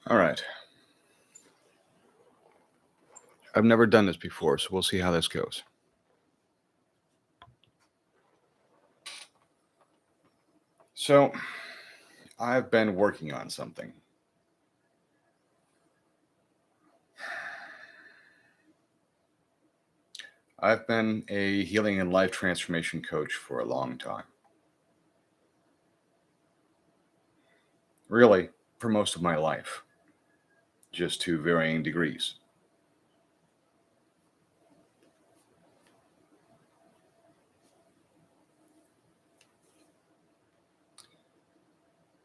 All right. I've never done this before, so we'll see how this goes. So, I've been working on something. I've been a healing and life transformation coach for a long time. Really, for most of my life, just to varying degrees.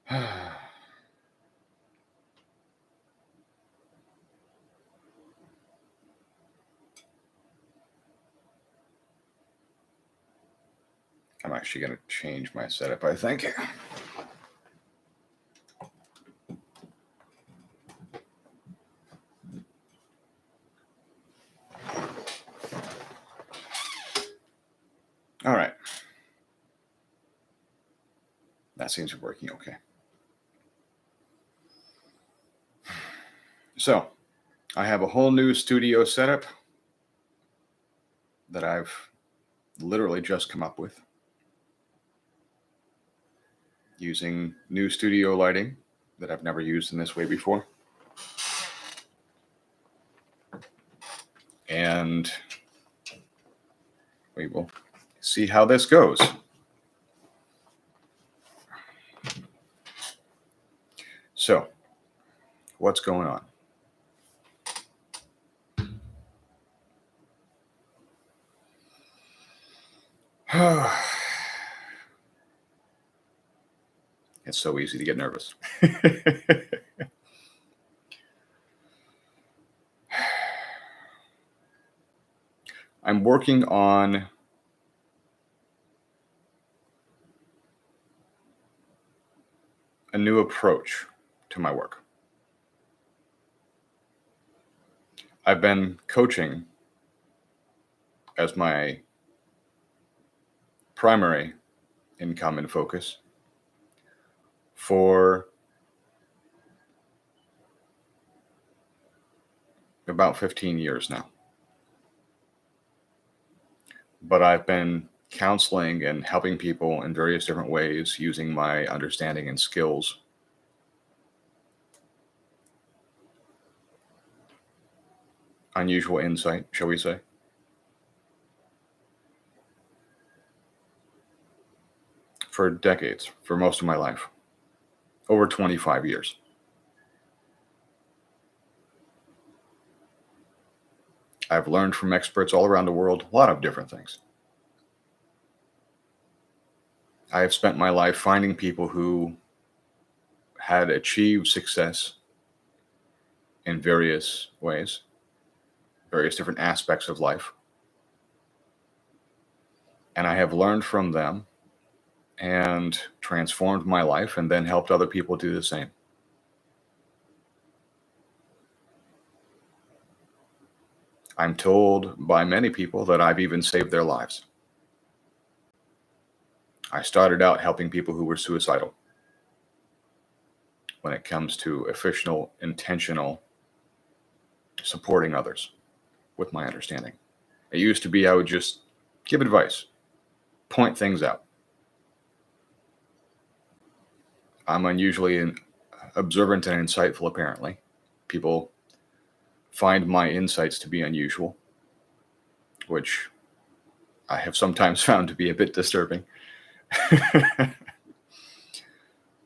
I'm actually going to change my setup, I think. All right. That seems to be working okay. So, I have a whole new studio setup that I've literally just come up with using new studio lighting that I've never used in this way before. And we will see how this goes. So, what's going on? It's so easy to get nervous. I'm working on a new approach to my work. I've been coaching as my primary income and focus for about 15 years now. But I've been counseling and helping people in various different ways using my understanding and skills. Unusual insight, shall we say. For decades, for most of my life, over 25 years. I've learned from experts all around the world a lot of different things. I have spent my life finding people who had achieved success in various ways, various different aspects of life. And I have learned from them and transformed my life and then helped other people do the same. I'm told by many people that I've even saved their lives. I started out helping people who were suicidal when it comes to official, intentional supporting others with my understanding. It used to be I would just give advice, point things out. I'm unusually observant and insightful, apparently. People find my insights to be unusual, which I have sometimes found to be a bit disturbing.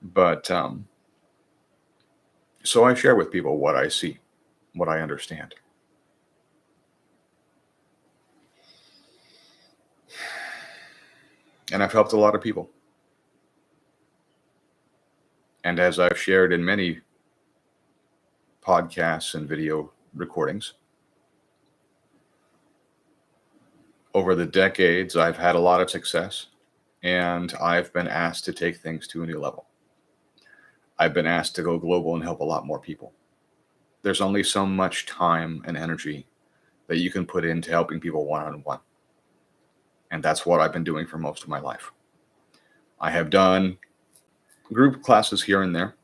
But so I share with people what I see, what I understand. And I've helped a lot of people. And as I've shared in many podcasts and video recordings. Over the decades, I've had a lot of success, and I've been asked to take things to a new level. I've been asked to go global and help a lot more people. There's only so much time and energy that you can put into helping people one on one. And that's what I've been doing for most of my life. I have done group classes here and there.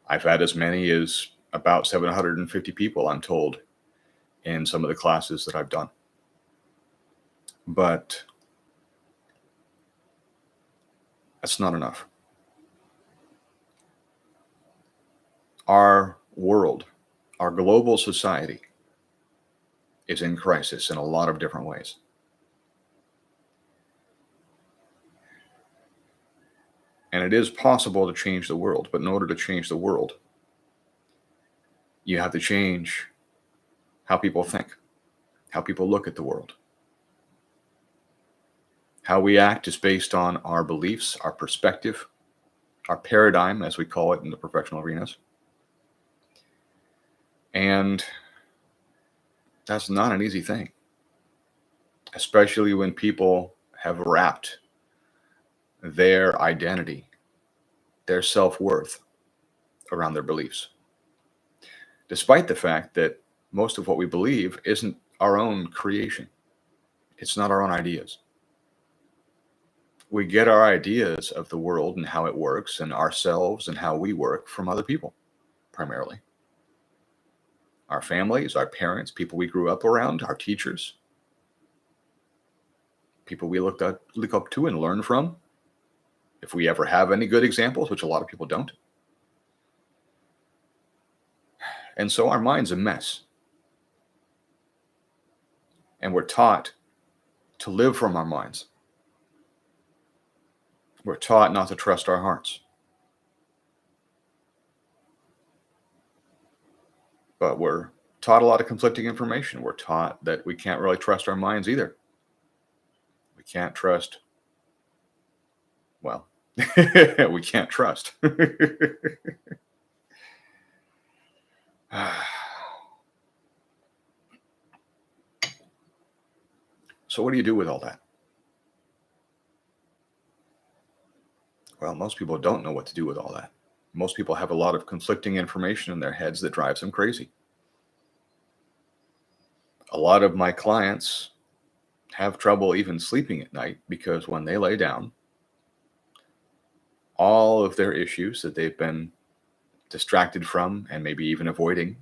I've had as many as about 750 people, I'm told, in some of the classes that I've done. But that's not enough. Our world, our global society, is in crisis in a lot of different ways. And it is possible to change the world, but in order to change the world, you have to change how people think, how people look at the world. How we act is based on our beliefs, our perspective, our paradigm, as we call it in the professional arenas. And that's not an easy thing, especially when people have wrapped their identity, their self-worth around their beliefs. Despite the fact that most of what we believe isn't our own creation. It's not our own ideas. We get our ideas of the world and how it works and ourselves and how we work from other people, primarily. Our families, our parents, people we grew up around, our teachers, people we look up to and learn from, if we ever have any good examples, which a lot of people don't. And so our mind's a mess. And we're taught to live from our minds. We're taught not to trust our hearts. But we're taught a lot of conflicting information. We're taught that we can't really trust our minds either. We can't trust, well, we can't trust. So what do you do with all that? Well, most people don't know what to do with all that. Most people have a lot of conflicting information in their heads that drives them crazy. A lot of my clients have trouble even sleeping at night because when they lay down, all of their issues that they've been distracted from and maybe even avoiding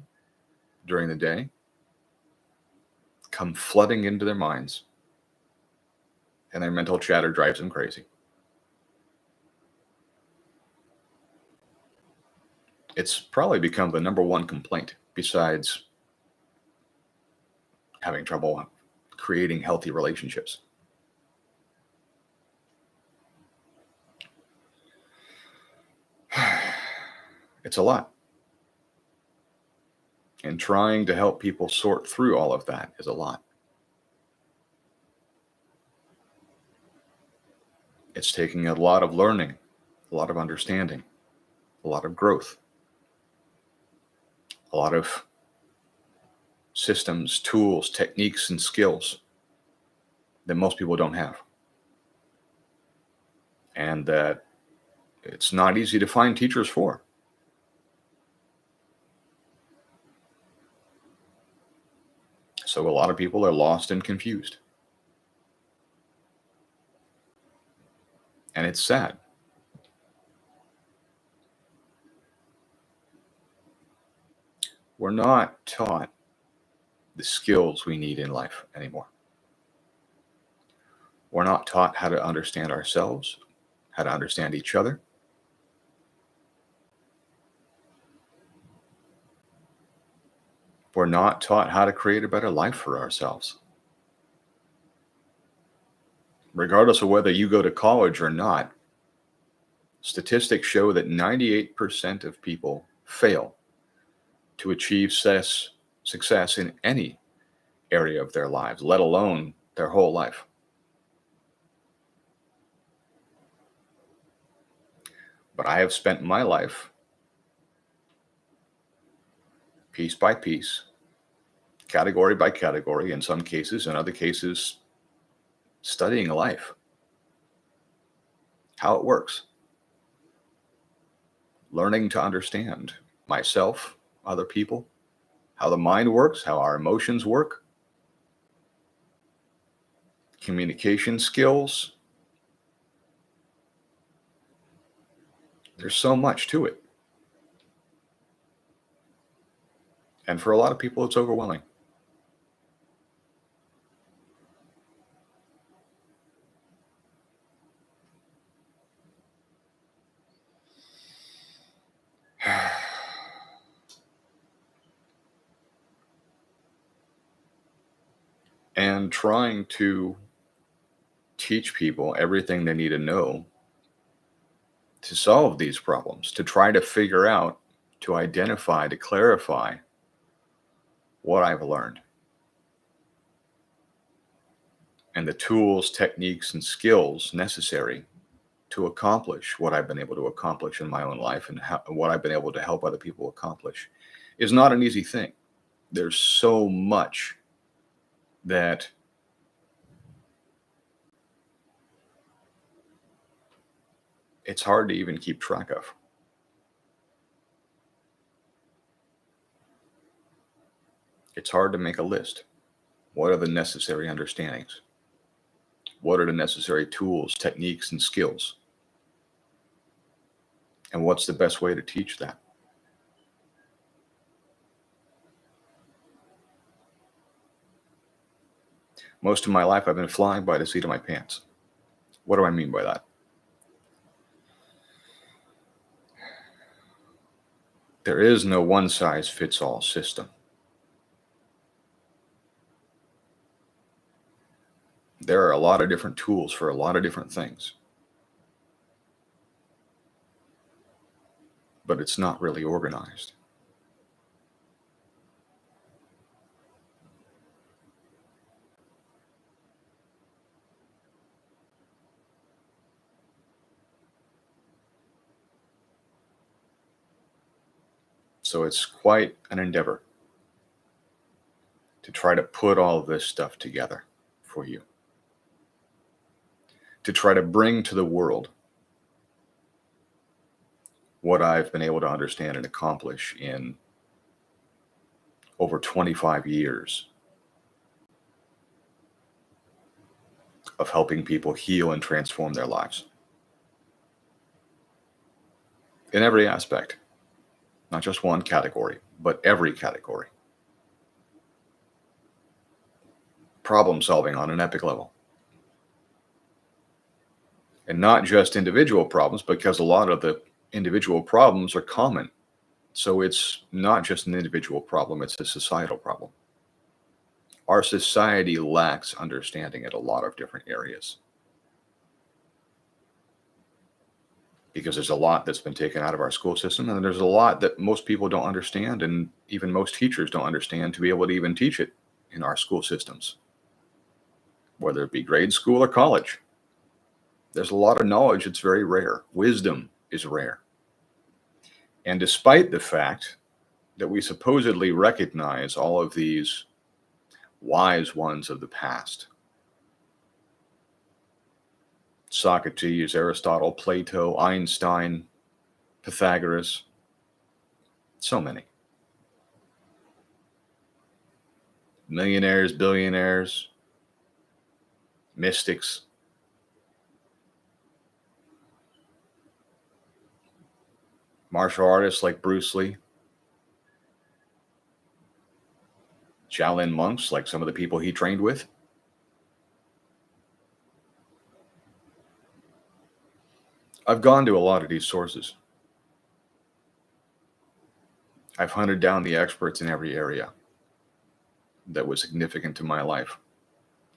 during the day come flooding into their minds, and their mental chatter drives them crazy. It's probably become the number one complaint besides having trouble creating healthy relationships. It's a lot. And trying to help people sort through all of that is a lot. It's taking a lot of learning, a lot of understanding, a lot of growth, a lot of systems, tools, techniques, and skills that most people don't have. And that it's not easy to find teachers for. So a lot of people are lost and confused. And it's sad. We're not taught the skills we need in life anymore. We're not taught how to understand ourselves, how to understand each other. We're not taught how to create a better life for ourselves. Regardless of whether you go to college or not, statistics show that 98% of people fail to achieve success in any area of their lives, let alone their whole life. But I have spent my life, piece by piece, category by category, in some cases, in other cases, studying life, how it works, learning to understand myself, other people, how the mind works, how our emotions work, communication skills. There's so much to it. And for a lot of people, it's overwhelming. And trying to teach people everything they need to know to solve these problems, to try to figure out, to identify, to clarify what I've learned and the tools, techniques, and skills necessary to accomplish what I've been able to accomplish in my own life and what I've been able to help other people accomplish is not an easy thing. There's so much that it's hard to even keep track of. It's hard to make a list. What are the necessary understandings? What are the necessary tools, techniques, and skills? And what's the best way to teach that? Most of my life, I've been flying by the seat of my pants. What do I mean by that? There is no one size fits all system. There are a lot of different tools for a lot of different things, but it's not really organized. So it's quite an endeavor to try to put all this stuff together for you, to try to bring to the world what I've been able to understand and accomplish in over 25 years of helping people heal and transform their lives in every aspect, not just one category, but every category. Problem solving on an epic level. And not just individual problems, because a lot of the individual problems are common. So it's not just an individual problem, it's a societal problem. Our society lacks understanding in a lot of different areas because there's a lot that's been taken out of our school system, and there's a lot that most people don't understand, and even most teachers don't understand to be able to even teach it in our school systems, whether it be grade school or college. There's a lot of knowledge that's very rare. Wisdom is rare. And despite the fact that we supposedly recognize all of these wise ones of the past, Socrates, Aristotle, Plato, Einstein, Pythagoras, so many. Millionaires, billionaires, mystics. Martial artists like Bruce Lee. Shaolin monks like some of the people he trained with. I've gone to a lot of these sources. I've hunted down the experts in every area that was significant to my life,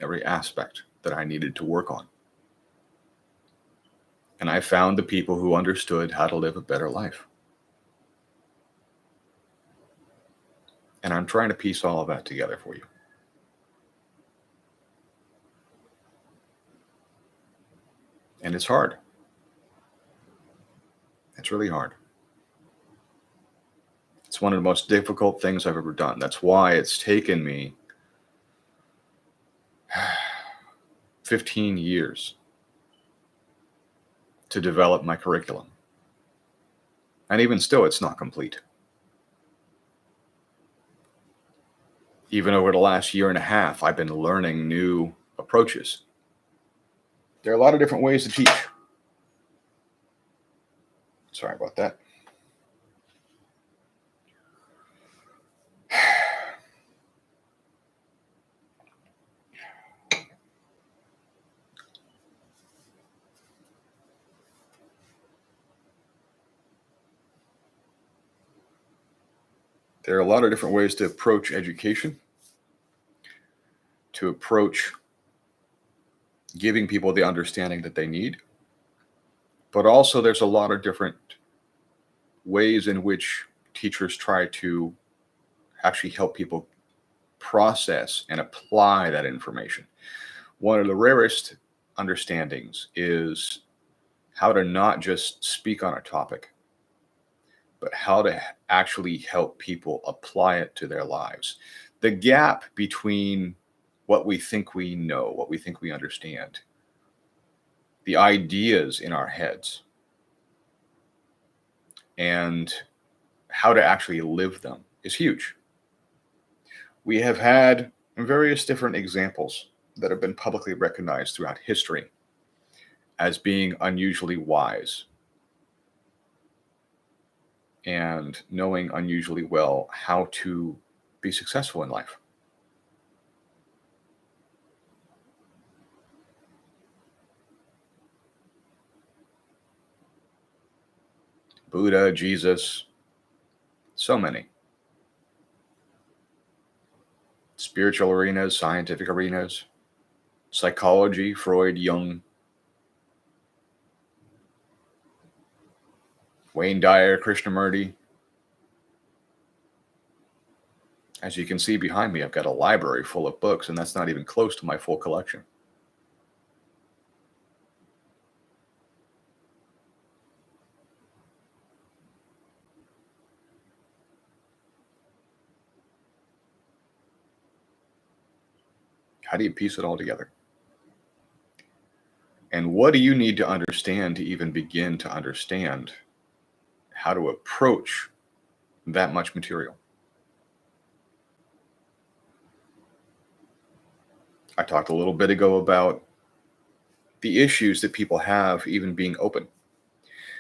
every aspect that I needed to work on. And I found the people who understood how to live a better life. And I'm trying to piece all of that together for you. And it's hard. It's really hard. It's It's one of the most difficult things I've ever done. That's why it's taken me 15 years to develop my curriculum. And even still, it's not complete. Even over the last year and a half, I've been learning new approaches. There are a lot of different ways to teach. Sorry about that. There are a lot of different ways to approach education, to approach giving people the understanding that they need. But also, there's a lot of different ways in which teachers try to actually help people process and apply that information. One of the rarest understandings is how to not just speak on a topic, but how to actually help people apply it to their lives. The gap between what we think we know, what we think we understand, the ideas in our heads, and how to actually live them is huge. We have had various different examples that have been publicly recognized throughout history as being unusually wise and knowing unusually well how to be successful in life. Buddha, Jesus, so many. Spiritual arenas, scientific arenas, psychology, Freud, Jung, Wayne Dyer, Krishnamurti. As you can see behind me, I've got a library full of books, and that's not even close to my full collection. How do you piece it all together? And what do you need to understand to even begin to understand how to approach that much material? I talked a little bit ago about the issues that people have even being open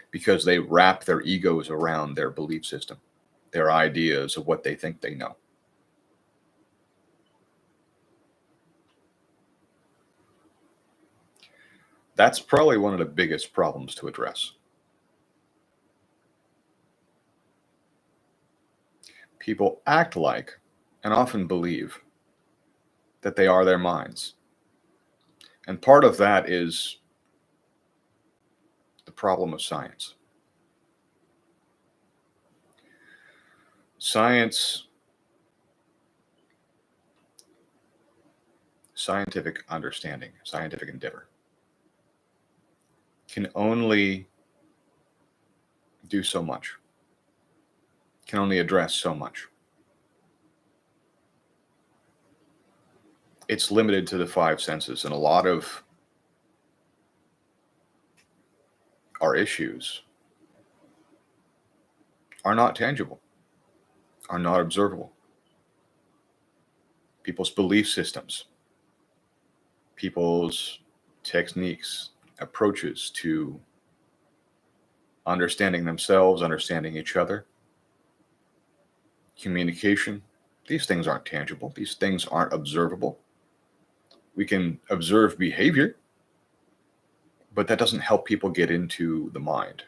because they wrap their egos around their belief system, their ideas of what they think they know. That's probably one of the biggest problems to address. People act like and often believe that they are their minds. And part of that is the problem of science. Scientific understanding, scientific endeavor can only do so much, can only address so much. It's limited to the five senses, and a lot of our issues are not tangible, are not observable. People's belief systems, people's techniques, approaches to understanding themselves, understanding each other, communication, these things aren't tangible. These things aren't observable. We can observe behavior, but that doesn't help people get into the mind,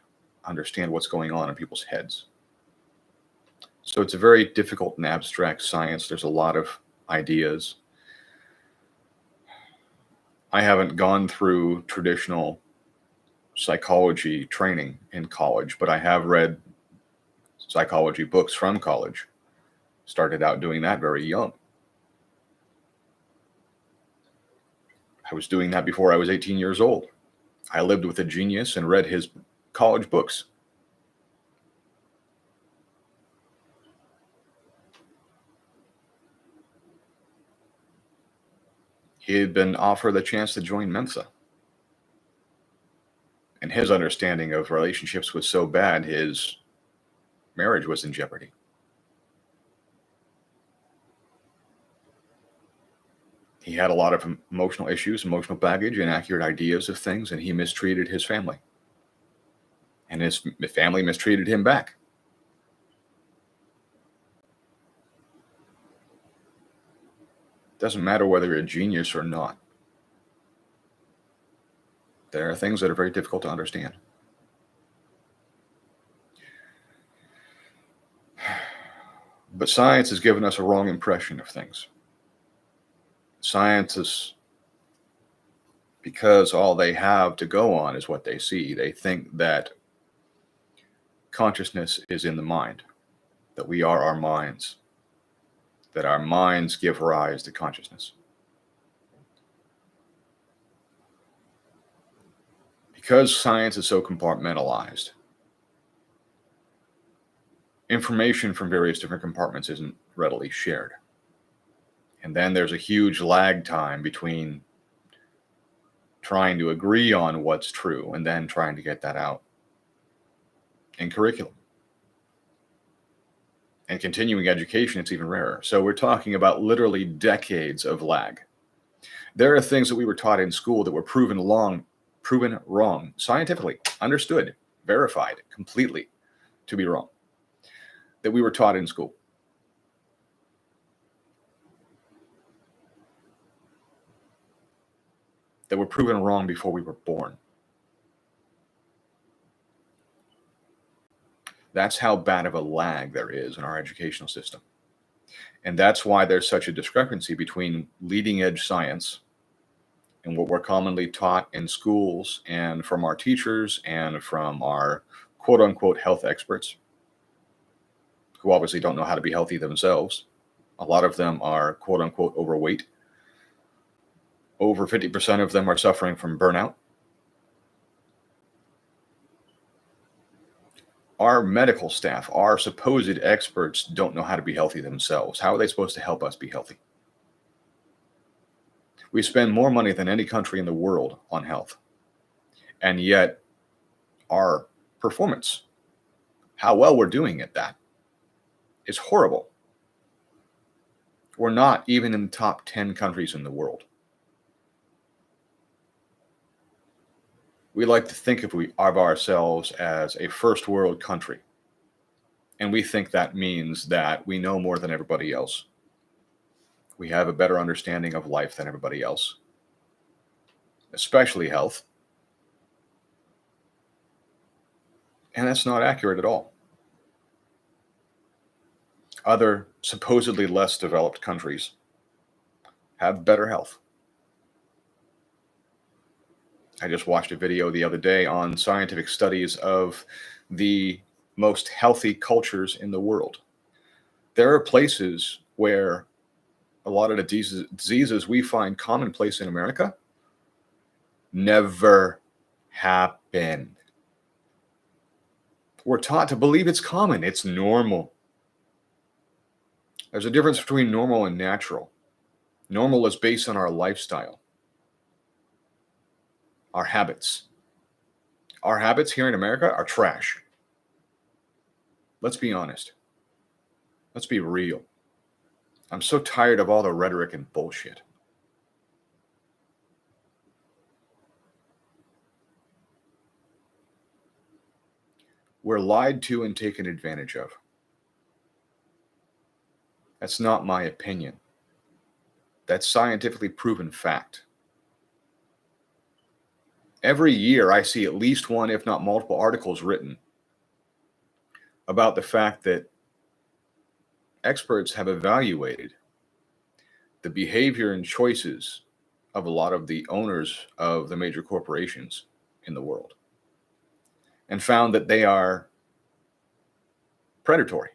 understand what's going on in people's heads. So it's a very difficult and abstract science. There's a lot of ideas. I haven't gone through traditional psychology training in college, but I have read psychology books from college. Started out doing that very young. I was doing that before I was 18 years old. I lived with a genius and read his college books. He had been offered the chance to join Mensa, and his understanding of relationships was so bad, his marriage was in jeopardy. He had a lot of emotional issues, emotional baggage, inaccurate ideas of things, and he mistreated his family. And his family mistreated him back. Doesn't matter whether you're a genius or not. There are things that are very difficult to understand. But science has given us a wrong impression of things. Science is, because all they have to go on is what they see, they think that consciousness is in the mind, that we are our minds, that our minds give rise to consciousness. Because science is so compartmentalized, information from various different compartments isn't readily shared. And then there's a huge lag time between trying to agree on what's true and then trying to get that out in curriculum. And continuing education, it's even rarer. So we're talking about literally decades of lag. There are things that we were taught in school that were proven wrong, scientifically, understood, verified completely to be wrong, that we were taught in school. That were proven wrong before we were born. That's how bad of a lag there is in our educational system. And that's why there's such a discrepancy between leading edge science and what we're commonly taught in schools and from our teachers and from our quote unquote health experts, who obviously don't know how to be healthy themselves. A lot of them are quote unquote overweight. Over 50% of them are suffering from burnout. Our medical staff, our supposed experts, don't know how to be healthy themselves. How are they supposed to help us be healthy? We spend more money than any country in the world on health. And yet our performance, how well we're doing at that, is horrible. We're not even in the top 10 countries in the world. We like to think of ourselves as a first world country. And we think that means that we know more than everybody else. We have a better understanding of life than everybody else, especially health. And that's not accurate at all. Other supposedly less developed countries have better health. I just watched a video the other day on scientific studies of the most healthy cultures in the world. There are places where a lot of the diseases we find commonplace in America never happen. We're taught to believe it's common, it's normal. There's a difference between normal and natural. Normal is based on our lifestyle, our habits. Our habits here in America are trash. Let's be honest. Let's be real. I'm so tired of all the rhetoric and bullshit. We're lied to and taken advantage of. That's not my opinion. That's scientifically proven fact. Every year I see at least one, if not multiple articles written about the fact that experts have evaluated the behavior and choices of a lot of the owners of the major corporations in the world and found that they are predatory,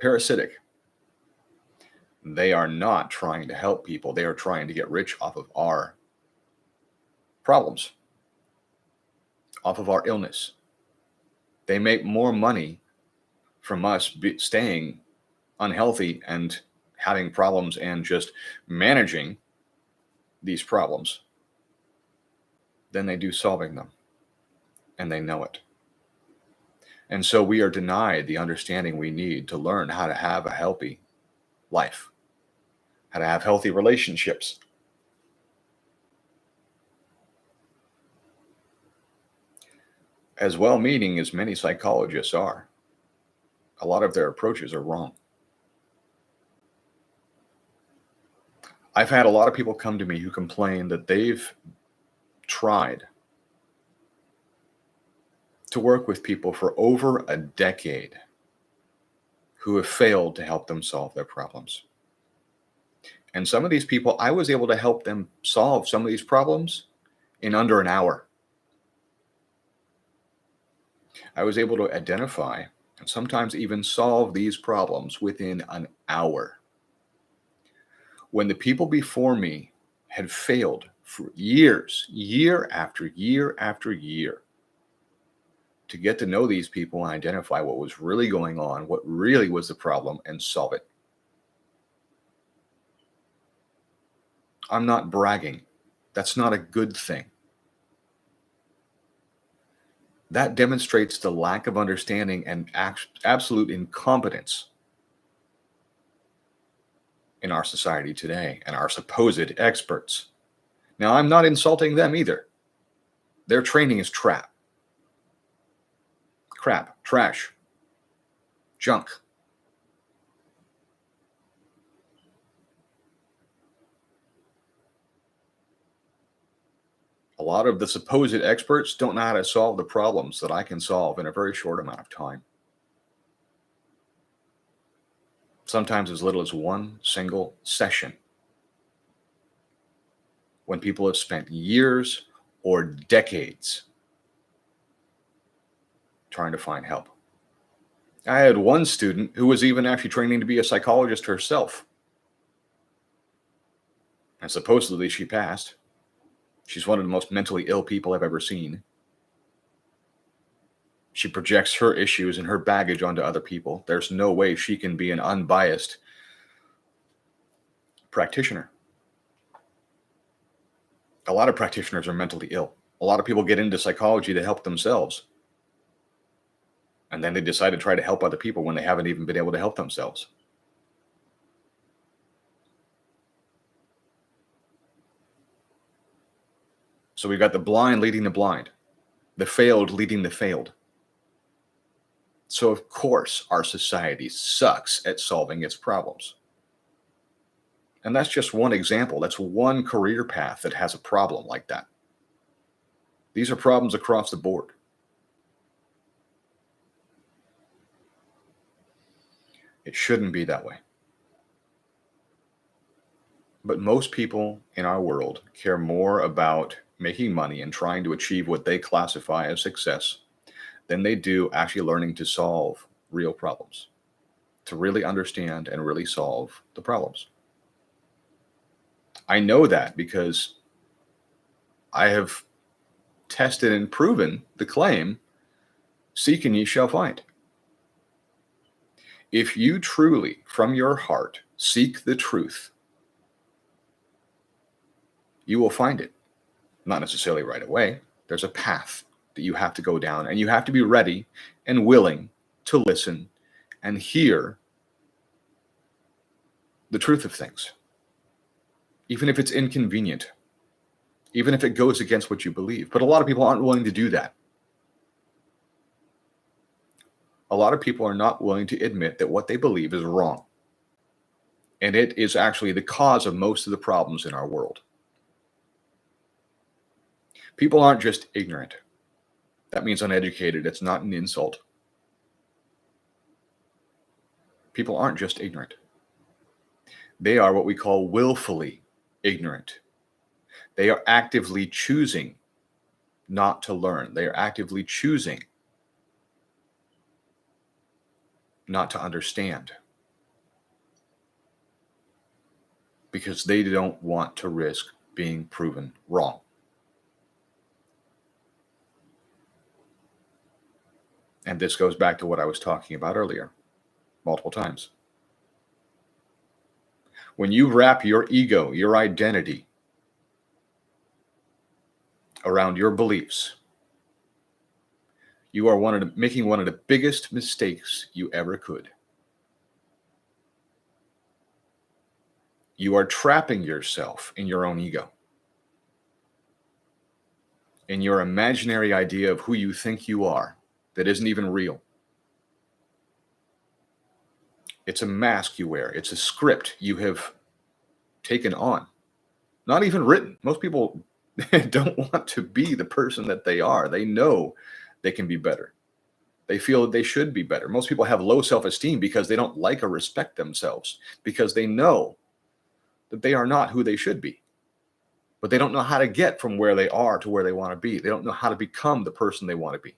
parasitic. They are not trying to help people. They are trying to get rich off of our problems, off of our illness. They make more money from us staying unhealthy and having problems and just managing these problems than they do solving them. And they know it. And so we are denied the understanding we need to learn how to have a healthy life, how to have healthy relationships. As well meaning as many psychologists are, a lot of their approaches are wrong. I've had a lot of people come to me who complain that they've tried to work with people for over a decade who have failed to help them solve their problems. And some of these people, I was able to help them solve some of these problems in under an hour. I was able to identify and sometimes even solve these problems within an hour. When the people before me had failed for years, year after year after year, to get to know these people and identify what was really going on, what really was the problem, and solve it. I'm not bragging. That's not a good thing. That demonstrates the lack of understanding and absolute incompetence in our society today and our supposed experts. Now, I'm not insulting them either. Their training is crap, trash, junk. A lot of the supposed experts don't know how to solve the problems that I can solve in a very short amount of time. Sometimes as little as one single session, when people have spent years or decades trying to find help. I had one student who was even actually training to be a psychologist herself. And supposedly she passed. She's one of the most mentally ill people I've ever seen. She projects her issues and her baggage onto other people. There's no way she can be an unbiased practitioner. A lot of practitioners are mentally ill. A lot of people get into psychology to help themselves. And then they decide to try to help other people when they haven't even been able to help themselves. So we've got the blind leading the blind, the failed leading the failed. So of course our society sucks at solving its problems. And that's just one example. That's one career path that has a problem like that. These are problems across the board. It shouldn't be that way. But most people in our world care more about making money and trying to achieve what they classify as success than they do actually learning to solve real problems, to really understand and really solve the problems. I know that because I have tested and proven the claim, seek and ye shall find. If you truly, from your heart, seek the truth, you will find it. Not necessarily right away. There's a path that you have to go down, and you have to be ready and willing to listen and hear the truth of things, even if it's inconvenient, even if it goes against what you believe. But a lot of people aren't willing to do that. A lot of people are not willing to admit that what they believe is wrong. And it is actually the cause of most of the problems in our world. People aren't just ignorant. That means uneducated. It's not an insult. People aren't just ignorant. They are what we call willfully ignorant. They are actively choosing not to learn. They are actively choosing not to understand because they don't want to risk being proven wrong. And this goes back to what I was talking about earlier, multiple times. When you wrap your ego, your identity around your beliefs, you are making one of the biggest mistakes you ever could. You are trapping yourself in your own ego, in your imaginary idea of who you think you are that isn't even real. It's a mask you wear. It's a script you have taken on, not even written. Most people don't want to be the person that they are. They know they can be better. They feel that they should be better. Most people have low self-esteem because they don't like or respect themselves, because they know that they are not who they should be. But they don't know how to get from where they are to where they want to be. They don't know how to become the person they want to be.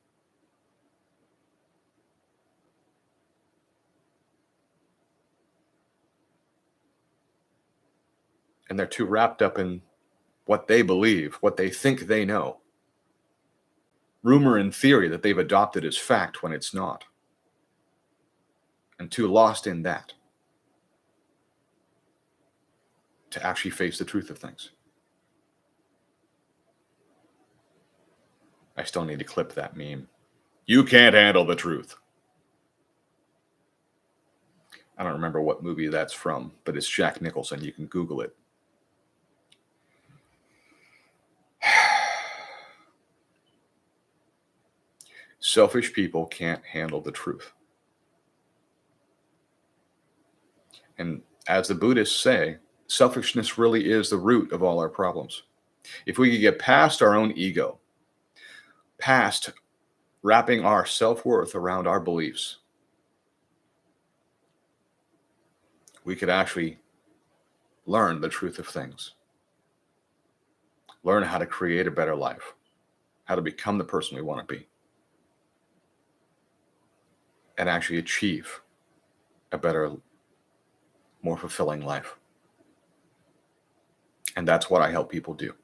And they're too wrapped up in what they believe, what they think they know. Rumor and theory that they've adopted as fact when it's not. And too lost in that to actually face the truth of things. I still need to clip that meme. You can't handle the truth. I don't remember what movie that's from, but it's Jack Nicholson. You can Google it. Selfish people can't handle the truth. And as the Buddhists say, selfishness really is the root of all our problems. If we could get past our own ego, past wrapping our self-worth around our beliefs, we could actually learn the truth of things. Learn how to create a better life, how to become the person we want to be, and actually achieve a better, more fulfilling life. And that's what I help people do.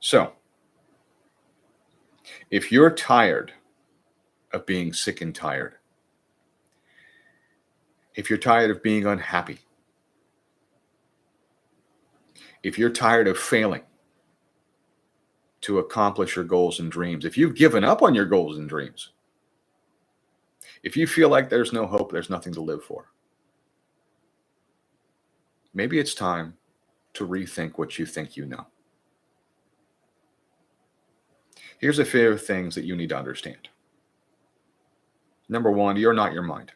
So, if you're tired of being sick and tired, if you're tired of being unhappy, if you're tired of failing to accomplish your goals and dreams, if you've given up on your goals and dreams, if you feel like there's no hope, there's nothing to live for, maybe it's time to rethink what you think you know. Here's a few things that you need to understand. Number one, you're not your mind.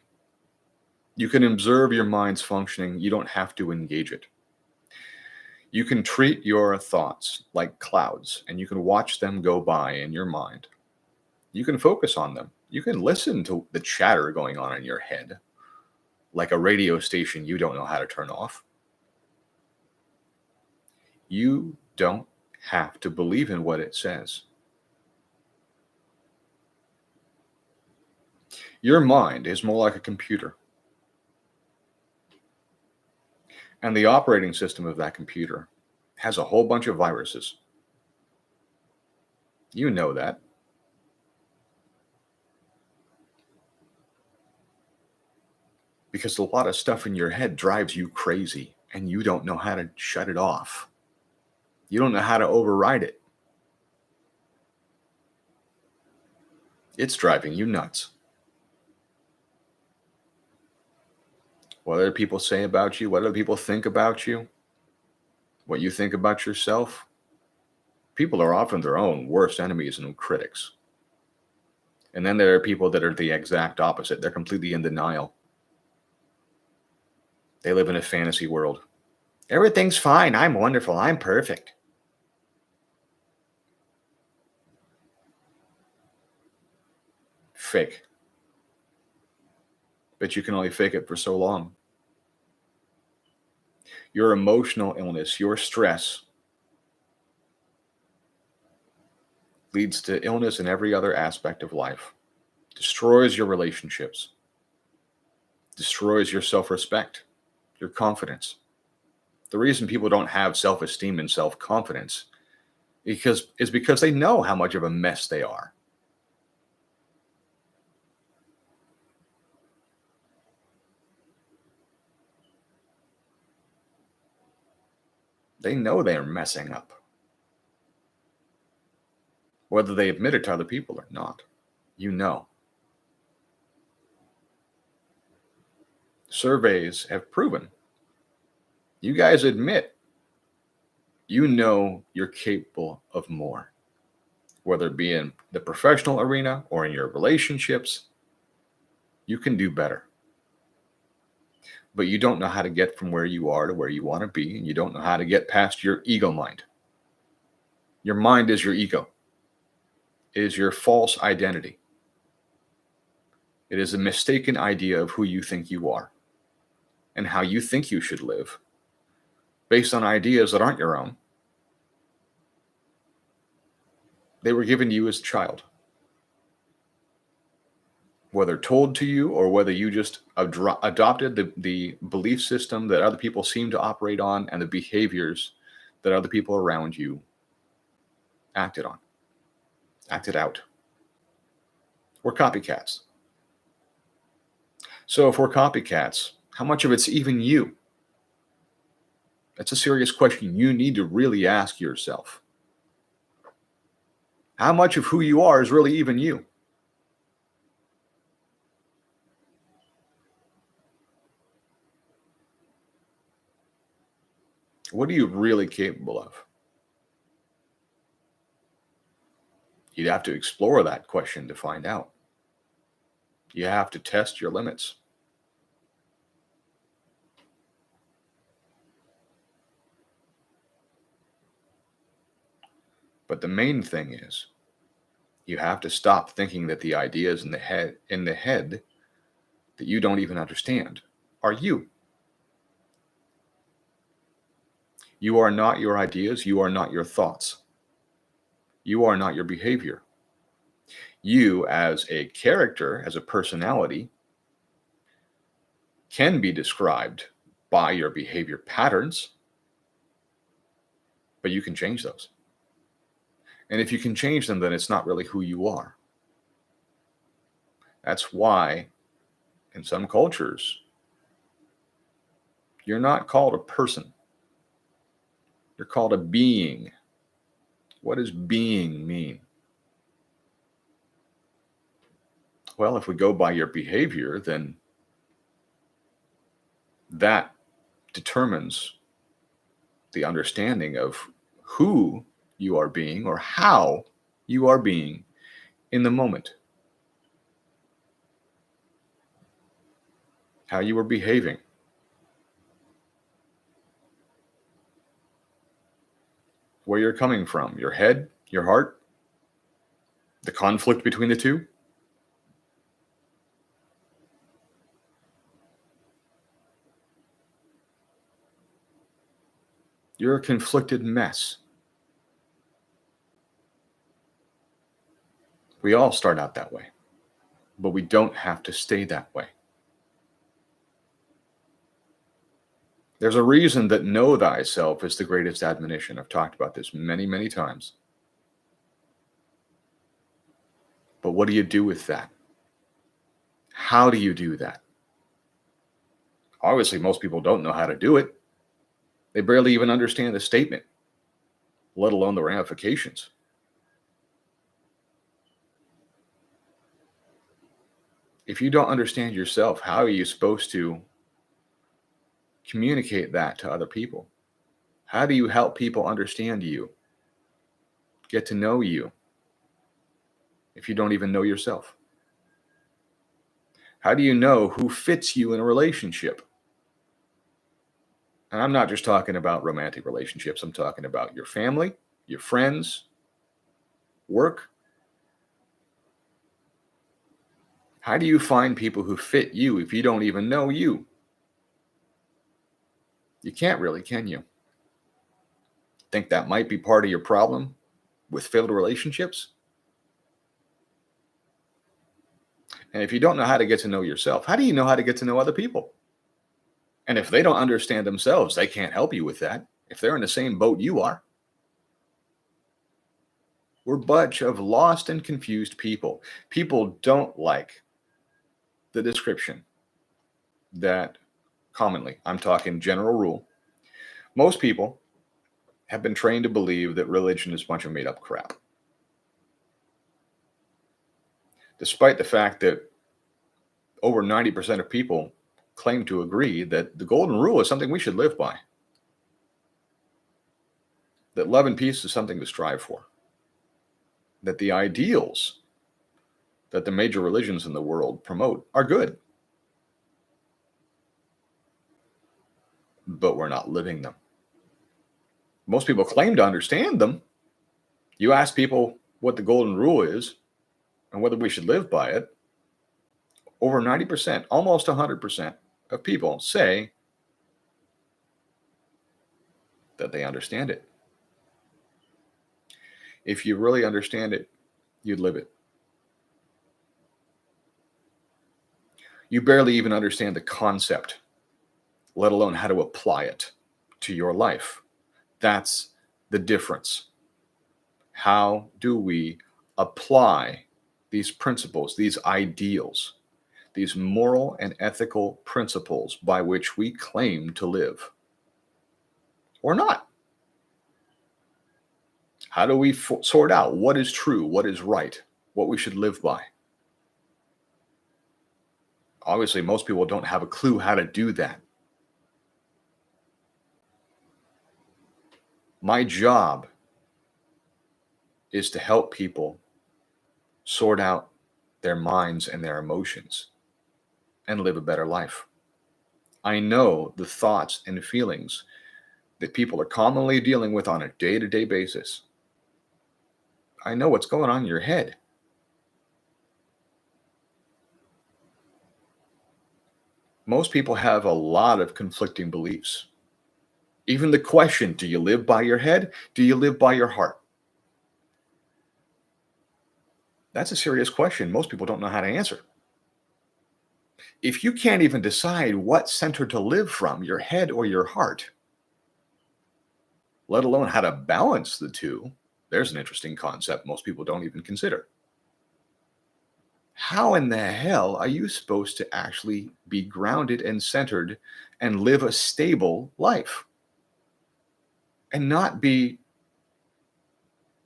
You can observe your mind's functioning. You don't have to engage it. You can treat your thoughts like clouds, and you can watch them go by in your mind. You can focus on them. You can listen to the chatter going on in your head, like a radio station you don't know how to turn off. You don't have to believe in what it says. Your mind is more like a computer. And the operating system of that computer has a whole bunch of viruses. You know that. Because a lot of stuff in your head drives you crazy, and you don't know how to shut it off. You don't know how to override it. It's driving you nuts. What other people say about you, what other people think about you, what you think about yourself. People are often their own worst enemies and critics. And then there are people that are the exact opposite. They're completely in denial. They live in a fantasy world. Everything's fine. I'm wonderful. I'm perfect. Fake. But you can only fake it for so long. Your emotional illness, your stress, leads to illness in every other aspect of life, destroys your relationships, destroys your self-respect, your confidence. The reason people don't have self-esteem and self-confidence is because they know how much of a mess they are. They know they are messing up, whether they admit it to other people or not. You know. Surveys have proven. You guys admit you know you're capable of more, whether it be in the professional arena or in your relationships. You can do better. But you don't know how to get from where you are to where you want to be, and you don't know how to get past your ego mind. Your mind is your ego. It is your false identity. It is a mistaken idea of who you think you are and how you think you should live based on ideas that aren't your own. They were given to you as a child, whether told to you or whether you just adopted the belief system that other people seem to operate on and the behaviors that other people around you acted on, acted out. We're copycats. So if we're copycats, how much of it's even you? That's a serious question you need to really ask yourself. How much of who you are is really even you? What are you really capable of? You'd have to explore that question to find out. You have to test your limits. But the main thing is you have to stop thinking that the ideas in the head that you don't even understand are you. You are not your ideas, you are not your thoughts. You are not your behavior. You as a character, as a personality, can be described by your behavior patterns, but you can change those. And if you can change them, then it's not really who you are. That's why in some cultures, you're not called a person. You're called a being. What does being mean? Well, if we go by your behavior, then that determines the understanding of who you are being or how you are being in the moment, how you are behaving. Where you're coming from, your head, your heart, the conflict between the two. You're a conflicted mess. We all start out that way, but we don't have to stay that way. There's a reason that know thyself is the greatest admonition. I've talked about this many, many times. But what do you do with that? How do you do that? Obviously, most people don't know how to do it. They barely even understand the statement, let alone the ramifications. If you don't understand yourself, how are you supposed to communicate that to other people? How do you help people understand you, get to know you, if you don't even know yourself? How do you know who fits you in a relationship? And I'm not just talking about romantic relationships. I'm talking about your family, your friends, work. How do you find people who fit you if you don't even know you? You can't really, can you? Think that might be part of your problem with failed relationships? And if you don't know how to get to know yourself, how do you know how to get to know other people? And if they don't understand themselves, they can't help you with that. If they're in the same boat you are, we're a bunch of lost and confused people. People don't like the description that commonly, I'm talking general rule, most people have been trained to believe that religion is a bunch of made up crap, despite the fact that over 90% of people claim to agree that the golden rule is something we should live by, that love and peace is something to strive for, that the ideals that the major religions in the world promote are good, but we're not living them. Most people claim to understand them. You ask people what the golden rule is and whether we should live by it, over 90%, almost 100% of people say that they understand it. If you really understand it, you'd live it. You barely even understand the concept, let alone how to apply it to your life. That's the difference. How do we apply these principles, these ideals, these moral and ethical principles by which we claim to live? Or not? How do we sort out what is true, what is right, what we should live by? Obviously, most people don't have a clue how to do that. My job is to help people sort out their minds and their emotions and live a better life. I know the thoughts and feelings that people are commonly dealing with on a day-to-day basis. I know what's going on in your head. Most people have a lot of conflicting beliefs. Even the question, do you live by your head? Do you live by your heart? That's a serious question most people don't know how to answer. If you can't even decide what center to live from, your head or your heart, let alone how to balance the two, there's an interesting concept most people don't even consider. How in the hell are you supposed to actually be grounded and centered and live a stable life and not be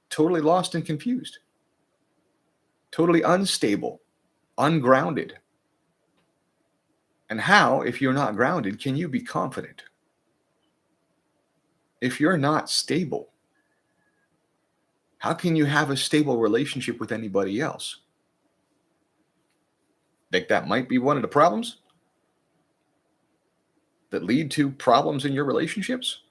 totally lost and confused, totally unstable, ungrounded? And how, if you're not grounded, can you be confident? If you're not stable, how can you have a stable relationship with anybody else? Think that might be one of the problems that lead to problems in your relationships?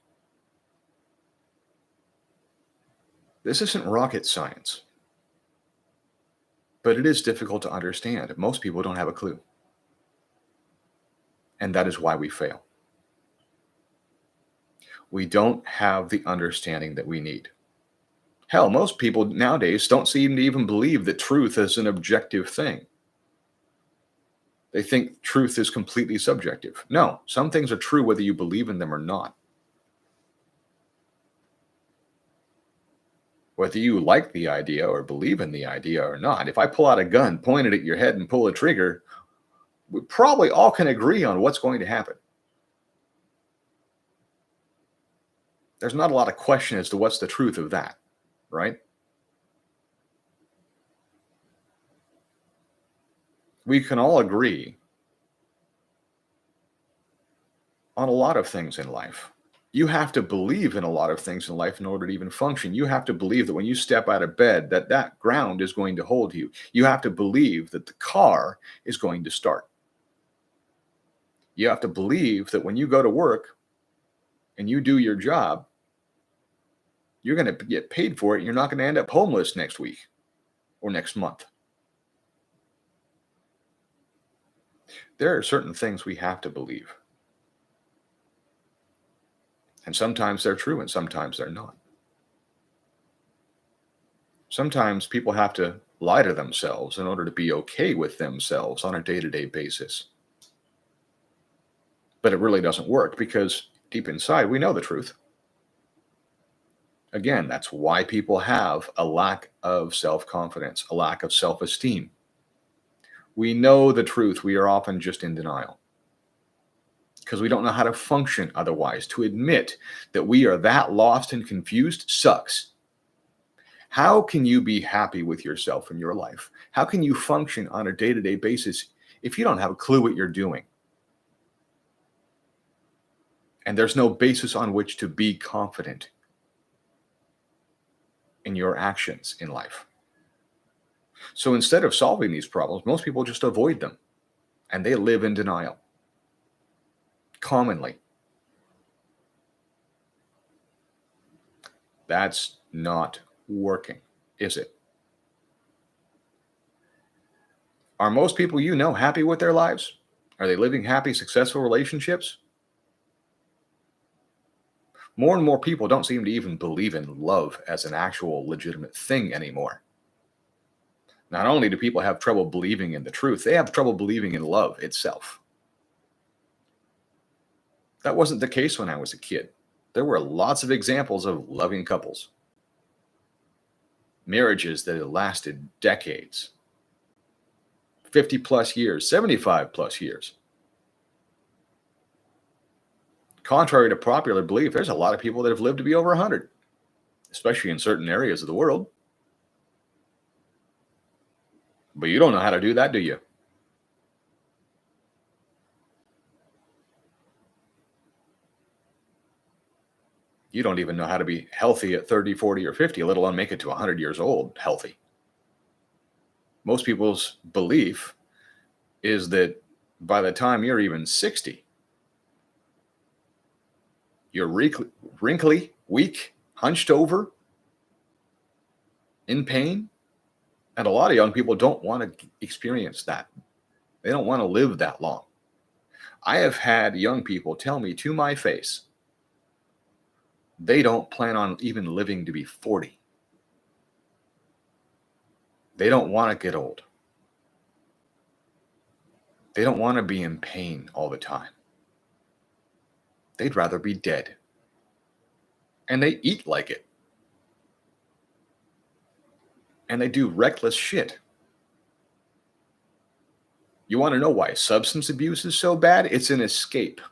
This isn't rocket science, but it is difficult to understand. Most people don't have a clue. And that is why we fail. We don't have the understanding that we need. Hell, most people nowadays don't seem to even believe that truth is an objective thing. They think truth is completely subjective. No, some things are true whether you believe in them or not. Whether you like the idea or believe in the idea or not, if I pull out a gun, point it at your head, and pull a trigger, we probably all can agree on what's going to happen. There's not a lot of question as to what's the truth of that, right? We can all agree on a lot of things in life. You have to believe in a lot of things in life in order to even function. You have to believe that when you step out of bed, that ground is going to hold you. You have to believe that the car is going to start. You have to believe that when you go to work and you do your job, you're going to get paid for it. You're not going to end up homeless next week or next month. There are certain things we have to believe. And sometimes they're true and sometimes they're not. Sometimes people have to lie to themselves in order to be okay with themselves on a day-to-day basis. But it really doesn't work because deep inside, we know the truth. Again, that's why people have a lack of self-confidence, a lack of self-esteem. We know the truth. We are often just in denial. because we don't know how to function otherwise. To admit that we are that lost and confused sucks. How can you be happy with yourself in your life? How can you function on a day-to-day basis if you don't have a clue what you're doing? And there's no basis on which to be confident in your actions in life. So instead of solving these problems, most people just avoid them and they live in denial. Commonly. That's not working, is it? Are most people you know happy with their lives? Are they living happy, successful relationships? More and more people don't seem to even believe in love as an actual legitimate thing anymore. Not only do people have trouble believing in the truth, they have trouble believing in love itself. That wasn't the case when I was a kid. There were lots of examples of loving couples, marriages that had lasted decades, 50 plus years, 75 plus years. Contrary to popular belief, there's a lot of people that have lived to be over 100, especially in certain areas of the world. But you don't know how to do that, do you? You don't even know how to be healthy at 30, 40, or 50, let alone make it to 100 years old healthy. Most people's belief is that by the time you're even 60, you're wrinkly, weak, hunched over, in pain. And a lot of young people don't want to experience that. They don't want to live that long. I have had young people tell me to my face they don't plan on even living to be 40. They don't want to get old. They don't want to be in pain all the time. They'd rather be dead. And they eat like it. And they do reckless shit. You want to know why substance abuse is so bad? It's an escape.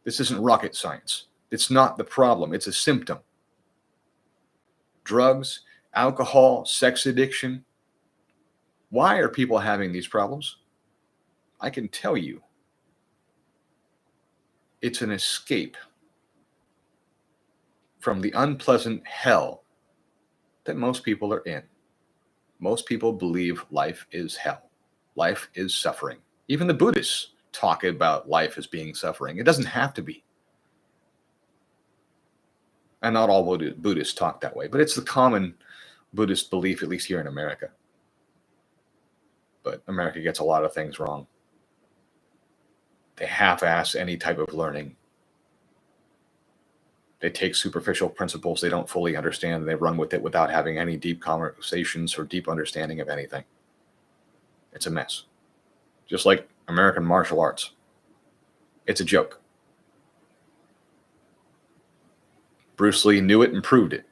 This isn't rocket science. It's not the problem. It's a symptom. Drugs, alcohol, sex addiction. Why are people having these problems? I can tell you. It's an escape from the unpleasant hell that most people are in. Most people believe life is hell. Life is suffering. Even the Buddhists talk about life as being suffering. It doesn't have to be. And not all Buddhists talk that way, but it's the common Buddhist belief, at least here in America. But America gets a lot of things wrong. They half-ass any type of learning. They take superficial principles they don't fully understand, and they run with it without having any deep conversations or deep understanding of anything. It's a mess. Just like American martial arts. It's a joke. Bruce Lee knew it and proved it.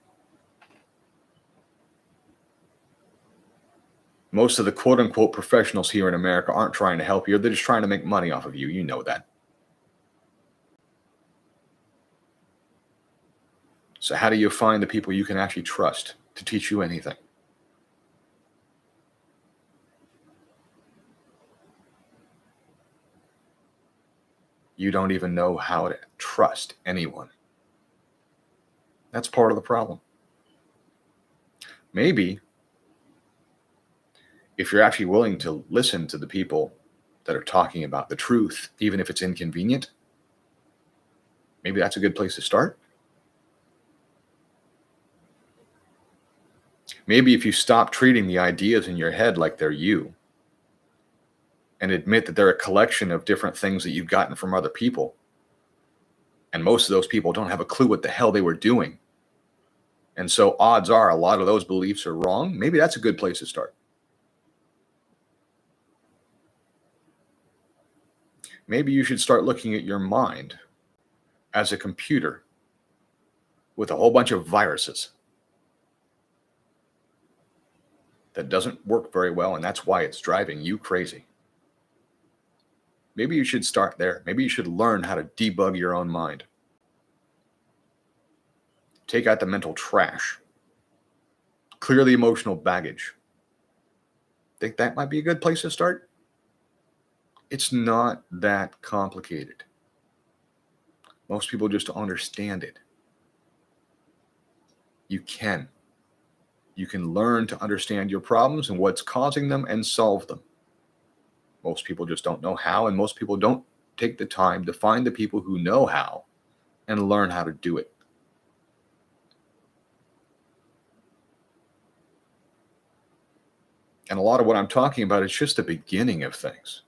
Most of the quote-unquote professionals here in America aren't trying to help you. They're just trying to make money off of you. You know that. So how do you find the people you can actually trust to teach you anything? You don't even know how to trust anyone. That's part of the problem. Maybe if you're actually willing to listen to the people that are talking about the truth, even if it's inconvenient, maybe that's a good place to start. Maybe if you stop treating the ideas in your head like they're you and admit that they're a collection of different things that you've gotten from other people, and most of those people don't have a clue what the hell they were doing. And so odds are a lot of those beliefs are wrong. Maybe that's a good place to start. Maybe you should start looking at your mind as a computer with a whole bunch of viruses that doesn't work very well, and that's why it's driving you crazy. Maybe you should start there. Maybe you should learn how to debug your own mind. Take out the mental trash. Clear the emotional baggage. Think that might be a good place to start? It's not that complicated. Most people just don't understand it. You can. You can learn to understand your problems and what's causing them and solve them. Most people just don't know how, and most people don't take the time to find the people who know how and learn how to do it. And a lot of what I'm talking about is just the beginning of things.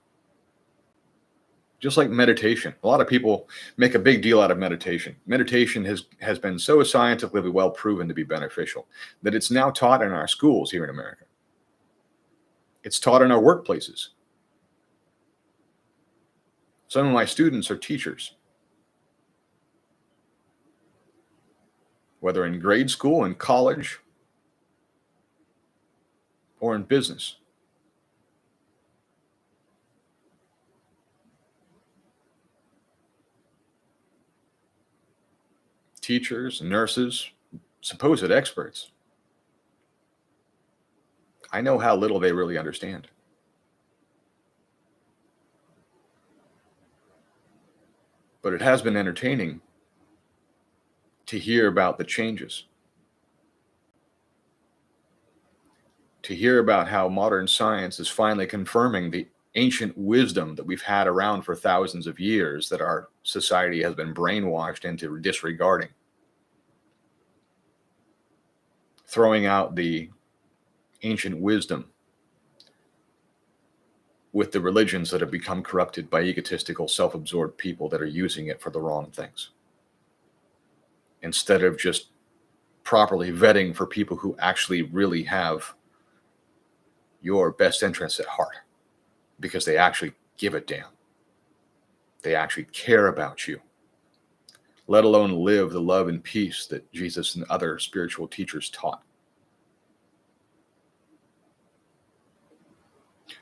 Just like meditation. A lot of people make a big deal out of meditation. Meditation has been so scientifically well proven to be beneficial that it's now taught in our schools here in America. It's taught in our workplaces. Some of my students are teachers, whether in grade school, in college, or in business. Teachers, nurses, supposed experts. I know how little they really understand. But it has been entertaining to hear about the changes, to hear about how modern science is finally confirming the ancient wisdom that we've had around for thousands of years that our society has been brainwashed into disregarding. Throwing out the ancient wisdom with the religions that have become corrupted by egotistical, self-absorbed people that are using it for the wrong things. Instead of just properly vetting for people who actually really have your best interests at heart, because they actually give a damn. They actually care about you, let alone live the love and peace that Jesus and other spiritual teachers taught.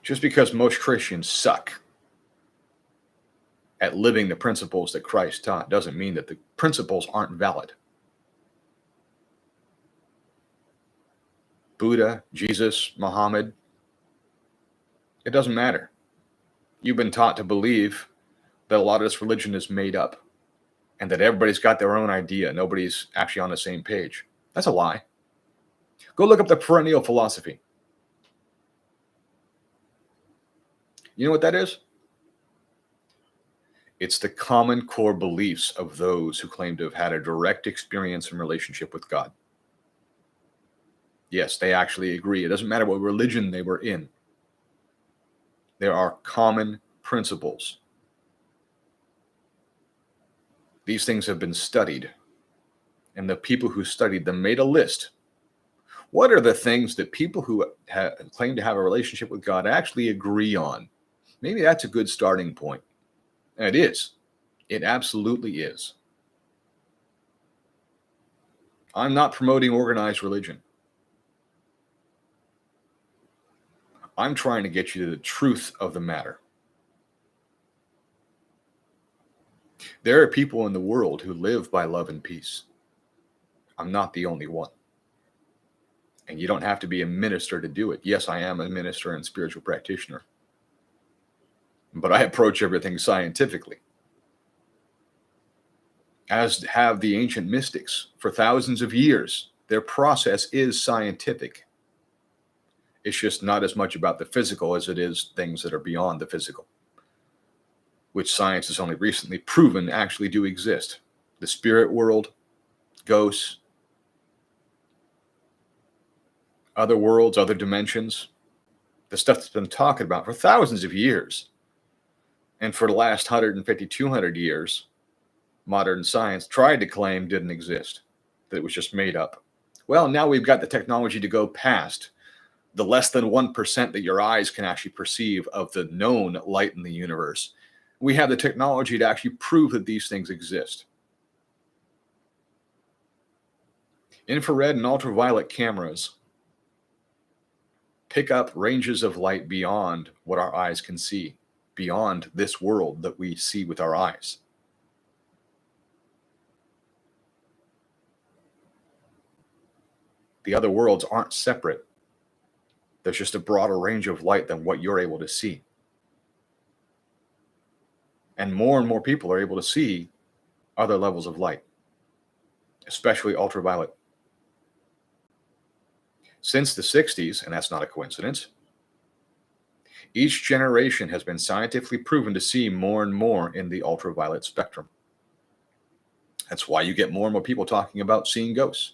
Just because most Christians suck at living the principles that Christ taught doesn't mean that the principles aren't valid. Buddha, Jesus, Muhammad, it doesn't matter. You've been taught to believe that a lot of this religion is made up and that everybody's got their own idea. Nobody's actually on the same page. That's a lie. Go look up the perennial philosophy. You know what that is? It's the common core beliefs of those who claim to have had a direct experience and relationship with God. Yes, they actually agree. It doesn't matter what religion they were in. There are common principles. These things have been studied, and the people who studied them made a list. What are the things that people who claim to have a relationship with God actually agree on? Maybe that's a good starting point. And it is. It absolutely is. I'm not promoting organized religion. I'm trying to get you to the truth of the matter. There are people in the world who live by love and peace. I'm not the only one. And you don't have to be a minister to do it. Yes, I am a minister and spiritual practitioner. But I approach everything scientifically, as have the ancient mystics for thousands of years. Their process is scientific. It's just not as much about the physical as it is things that are beyond the physical, which science has only recently proven actually do exist. The spirit world, ghosts, other worlds, other dimensions, the stuff that's been talked about for thousands of years. And for the last 150, 200 years, modern science tried to claim didn't exist, that it was just made up. Well, now we've got the technology to go past the less than 1% that your eyes can actually perceive of the known light in the universe. We have the technology to actually prove that these things exist. Infrared and ultraviolet cameras pick up ranges of light beyond what our eyes can see. beyond this world that we see with our eyes. The other worlds aren't separate. There's just a broader range of light than what you're able to see. And more people are able to see other levels of light, especially ultraviolet. Since the 60s, and that's not a coincidence, each generation has been scientifically proven to see more and more in the ultraviolet spectrum. That's why you get more and more people talking about seeing ghosts.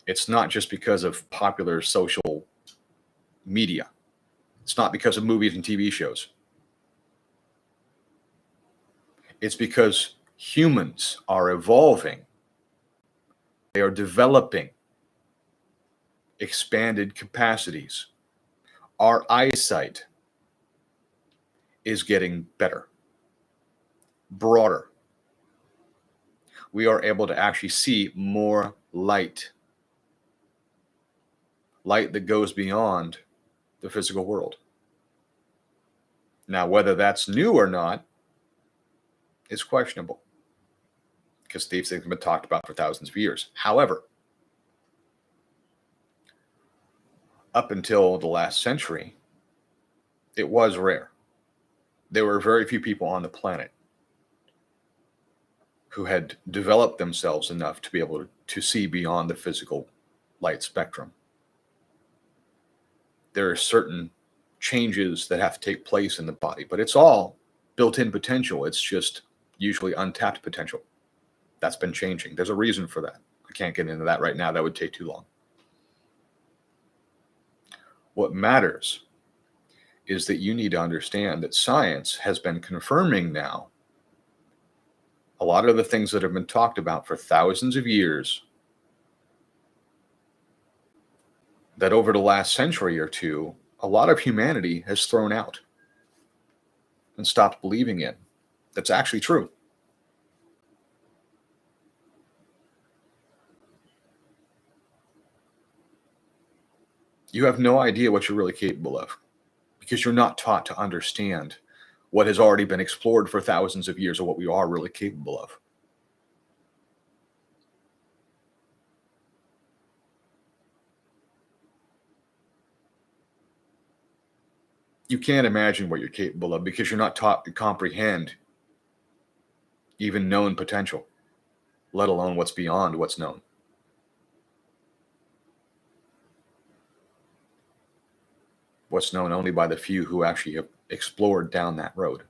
It's not just because of popular social media. It's not because of movies and TV shows. It's because humans are evolving. They are developing expanded capacities. Our eyesight is getting better, broader. We are able to actually see more light that goes beyond the physical world. Now, whether that's new or not is questionable, because these things have been talked about for thousands of years. However, up until the last century, it was rare. There were very few people on the planet who had developed themselves enough to be able to see beyond the physical light spectrum. There are certain changes that have to take place in the body, but it's all built-in potential. It's just usually untapped potential. That's been changing. There's a reason for that. I can't get into that right now. That would take too long. What matters is that you need to understand that science has been confirming now a lot of the things that have been talked about for thousands of years, that over the last century or two, a lot of humanity has thrown out and stopped believing in. That's actually true. You have no idea what you're really capable of, because you're not taught to understand what has already been explored for thousands of years, or what we are really capable of. You can't imagine what you're capable of because you're not taught to comprehend even known potential, let alone what's beyond what's known. What's known only by the few who actually have explored down that road.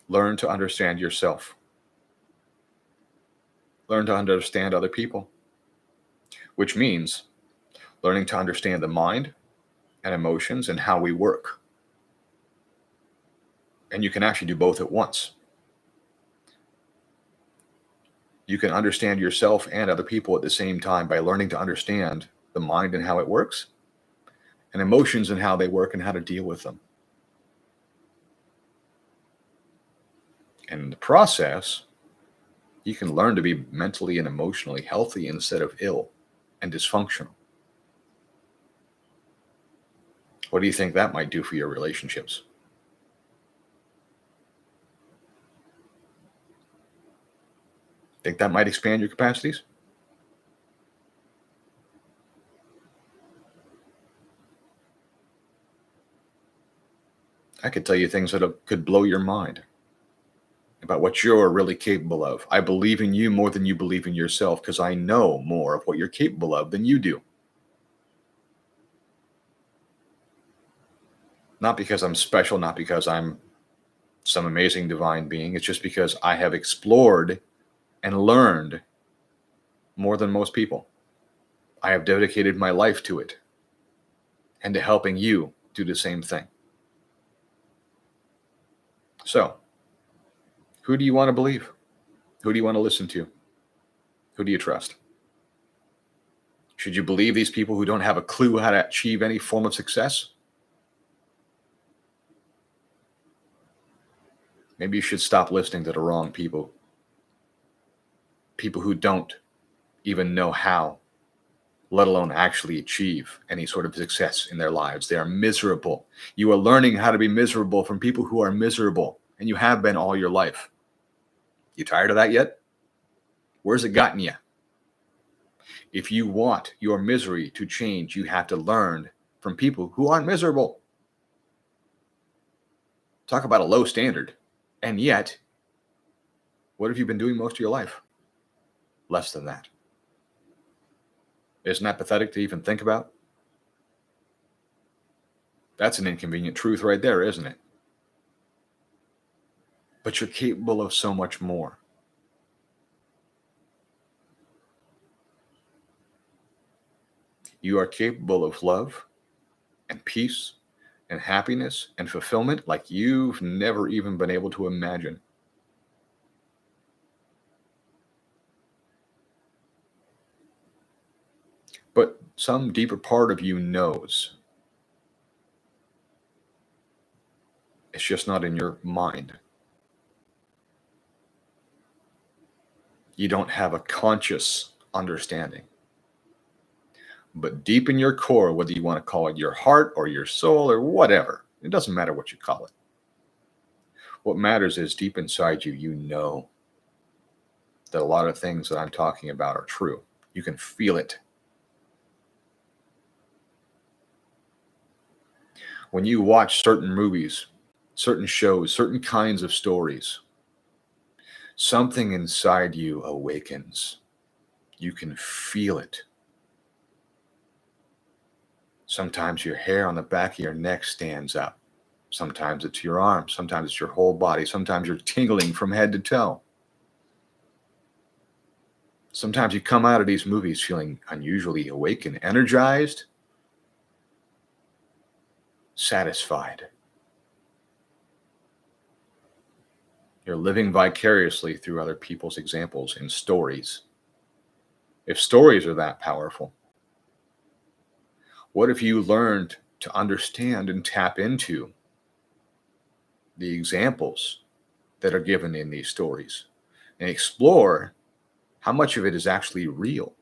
Learn to understand yourself. Learn to understand other people, which means learning to understand the mind and emotions and how we work. And you can actually do both at once. You can understand yourself and other people at the same time by learning to understand the mind and how it works, and emotions and how they work and how to deal with them. And in the process, you can learn to be mentally and emotionally healthy instead of ill and dysfunctional. What do you think that might do for your relationships? Think that might expand your capacities? I could tell you things that could blow your mind about what you're really capable of. I believe in you more than you believe in yourself, because I know more of what you're capable of than you do. Not because I'm special, not because I'm some amazing divine being. It's just because I have explored and learned more than most people. I have dedicated my life to it and to helping you do the same thing. So, who do you want to believe? Who do you want to listen to? Who do you trust? Should you believe these people who don't have a clue how to achieve any form of success? Maybe you should stop listening to the wrong people. People who don't even know how, let alone actually achieve any sort of success in their lives. They are miserable. You are learning how to be miserable from people who are miserable, and you have been all your life. You tired of that yet? Where's it gotten you? If you want your misery to change, you have to learn from people who aren't miserable. Talk about a low standard. And yet, what have you been doing most of your life? Less than that. Isn't that pathetic to even think about? That's an inconvenient truth right there, isn't it? But you're capable of so much more. You are capable of love and peace and happiness and fulfillment like you've never even been able to imagine. But some deeper part of you knows. It's just not in your mind. You don't have a conscious understanding. But deep in your core, whether you want to call it your heart or your soul or whatever, it doesn't matter what you call it. What matters is deep inside you, you know that a lot of things that I'm talking about are true. You can feel it. When you watch certain movies, certain shows, certain kinds of stories, something inside you awakens. You can feel it. Sometimes your hair on the back of your neck stands up. Sometimes it's your arm. Sometimes it's your whole body. Sometimes you're tingling from head to toe. Sometimes you come out of these movies feeling unusually awake and energized, satisfied. You're living vicariously through other people's examples and stories. If stories are that powerful, what if you learned to understand and tap into the examples that are given in these stories and explore how much of it is actually real?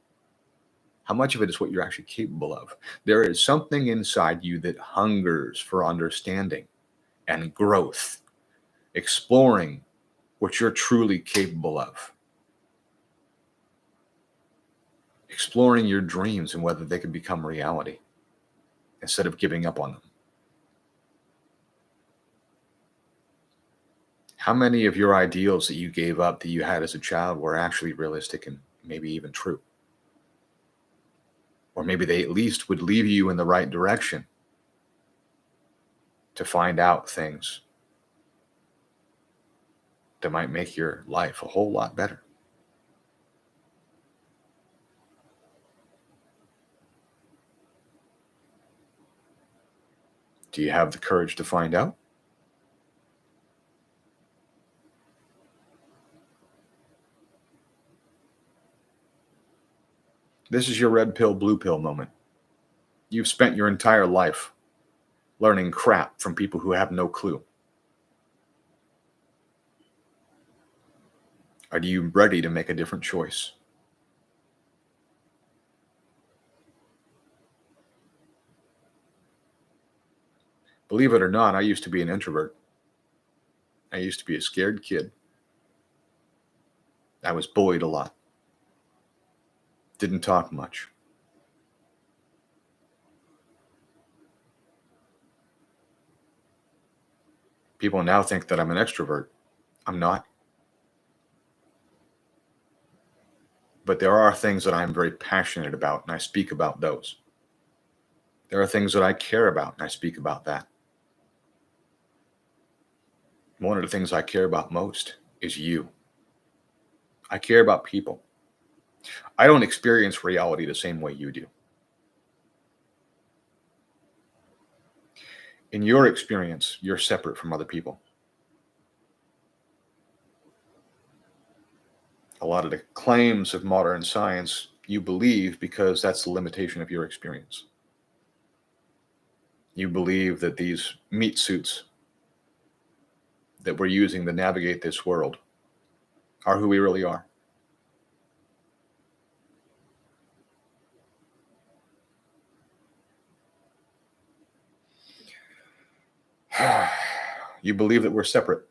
How much of it is what you're actually capable of? There is something inside you that hungers for understanding and growth, exploring what you're truly capable of, exploring your dreams and whether they can become reality instead of giving up on them. How many of your ideals that you gave up that you had as a child were actually realistic and maybe even true? Or maybe they at least would lead you in the right direction to find out things that might make your life a whole lot better. Do you have the courage to find out? This is your red pill, blue pill moment. You've spent your entire life learning crap from people who have no clue. Are you ready to make a different choice? Believe it or not, I used to be an introvert. I used to be a scared kid. I was bullied a lot. Didn't talk much. People now think that I'm an extrovert. I'm not. But there are things that I'm very passionate about, and I speak about those. There are things that I care about, and I speak about that. One of the things I care about most is you. I care about people. I don't experience reality the same way you do. In your experience, you're separate from other people. A lot of the claims of modern science you believe because that's the limitation of your experience. You believe that these meat suits that we're using to navigate this world are who we really are. You believe that we're separate.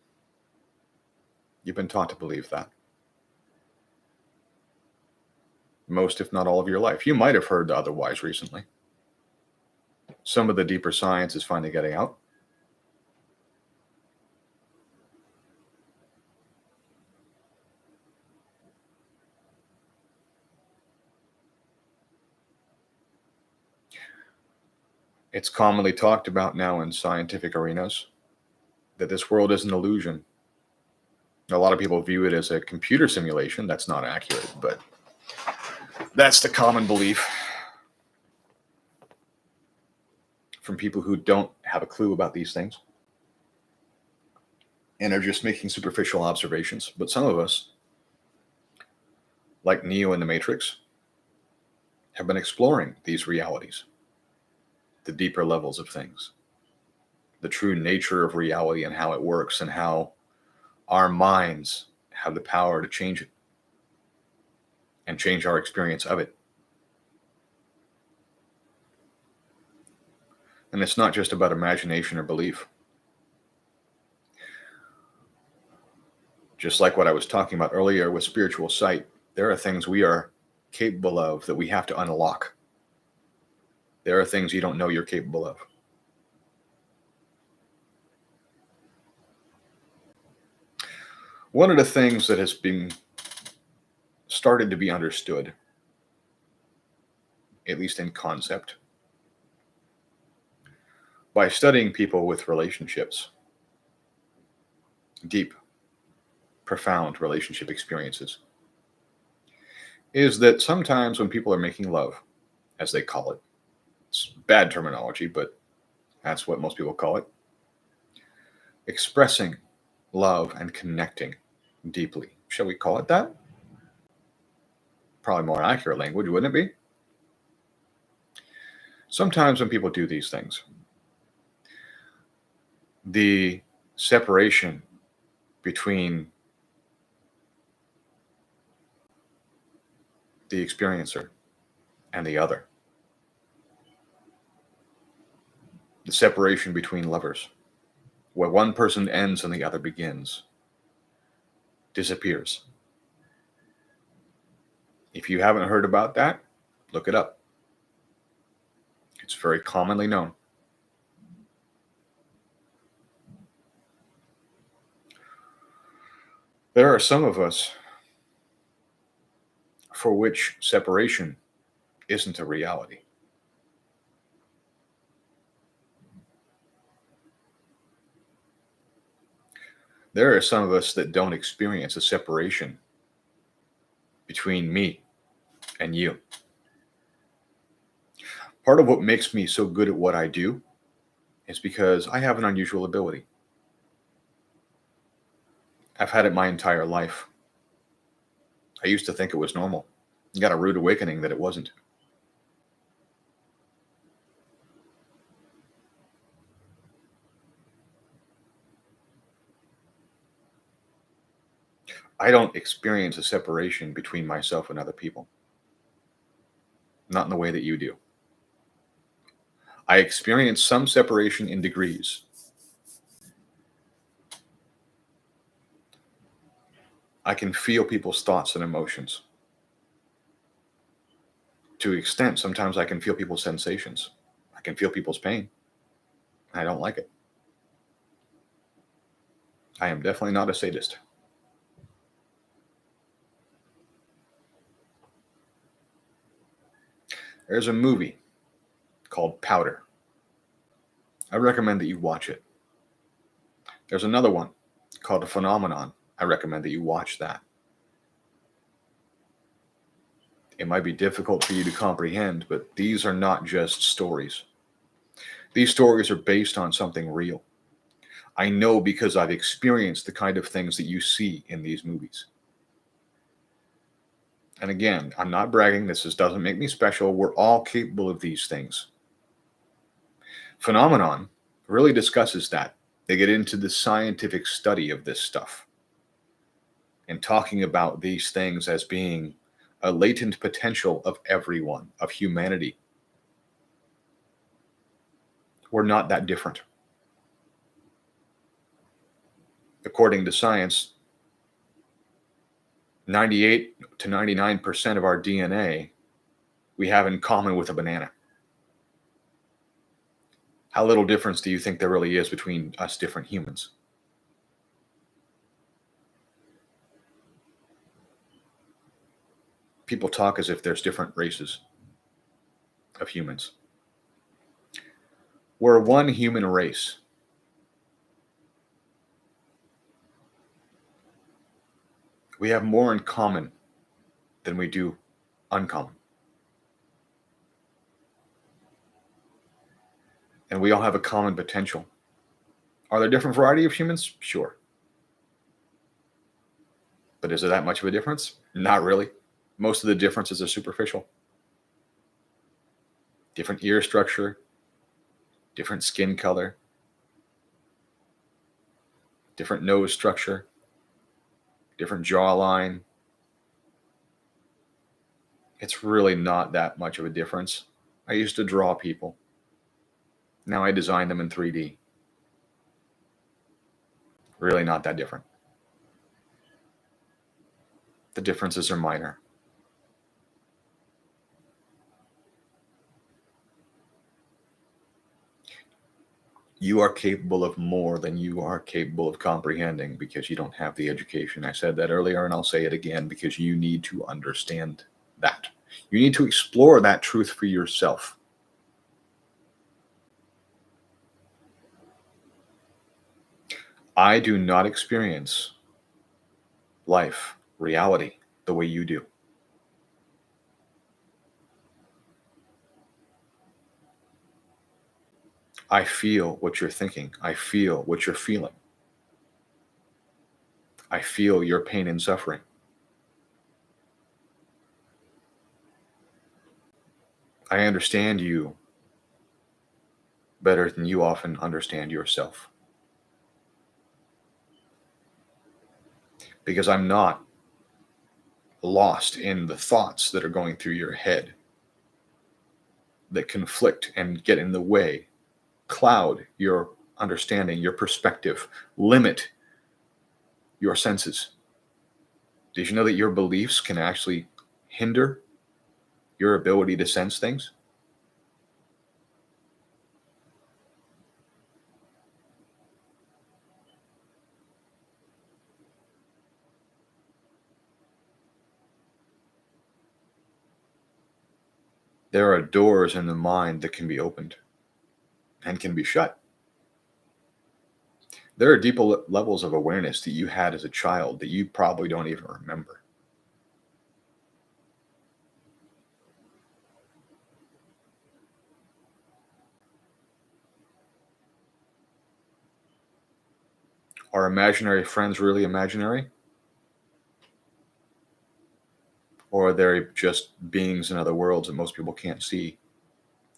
You've been taught to believe that. Most, if not all, of your life. You might have heard otherwise recently. Some of the deeper science is finally getting out. It's commonly talked about now in scientific arenas that this world is an illusion. A lot of people view it as a computer simulation. That's not accurate, but that's the common belief from people who don't have a clue about these things and are just making superficial observations. But some of us, like Neo in the Matrix, have been exploring these realities, the deeper levels of things, the true nature of reality and how it works and how our minds have the power to change it and change our experience of it. And it's not just about imagination or belief. Just like what I was talking about earlier with spiritual sight, there are things we are capable of that we have to unlock. There are things you don't know you're capable of. One of the things that has been started to be understood, at least in concept, by studying people with relationships, deep, profound relationship experiences, is that sometimes when people are making love, as they call it, it's bad terminology, but that's what most people call it, expressing love and connecting deeply. Shall we call it that? Probably more accurate language, wouldn't it be? Sometimes when people do these things, the separation between the experiencer and the other, the separation between lovers, where one person ends and the other begins, disappears. If you haven't heard about that, look it up. It's very commonly known. There are some of us for which separation isn't a reality. There are some of us that don't experience a separation between me and you. Part of what makes me so good at what I do is because I have an unusual ability. I've had it my entire life. I used to think it was normal. I got a rude awakening that it wasn't. I don't experience a separation between myself and other people. Not in the way that you do. I experience some separation in degrees. I can feel people's thoughts and emotions. To an extent, sometimes I can feel people's sensations. I can feel people's pain. I don't like it. I am definitely not a sadist. There's a movie called Powder. I recommend that you watch it. There's another one called A Phenomenon. I recommend that you watch that. It might be difficult for you to comprehend, but these are not just stories. These stories are based on something real. I know because I've experienced the kind of things that you see in these movies. And again, I'm not bragging. Doesn't make me special. We're all capable of these things. Phenomenon really discusses that. They get into the scientific study of this stuff and talking about these things as being a latent potential of everyone, of humanity. We're not that different. According to science, 98 to 99% of our DNA we have in common with a banana. How little difference do you think there really is between us different humans? People talk as if there's different races of humans. We're one human race. We have more in common than we do uncommon. And we all have a common potential. Are there different variety of humans? Sure. But is there that much of a difference? Not really. Most of the differences are superficial. Different ear structure, different skin color, different nose structure, different jawline. It's really not that much of a difference. I used to draw people. Now I design them in 3D. Really not that different. The differences are minor. You are capable of more than you are capable of comprehending because you don't have the education. I said that earlier and I'll say it again because you need to understand that. You need to explore that truth for yourself. I do not experience life, reality, the way you do. I feel what you're thinking. I feel what you're feeling. I feel your pain and suffering. I understand you better than you often understand yourself. Because I'm not lost in the thoughts that are going through your head that conflict and get in the way, cloud your understanding, your perspective, limit your senses. Did you know that your beliefs can actually hinder your ability to sense things? There are doors in the mind that can be opened and can be shut. There are deeper levels of awareness that you had as a child that you probably don't even remember. Are imaginary friends really imaginary? Or are they just beings in other worlds that most people can't see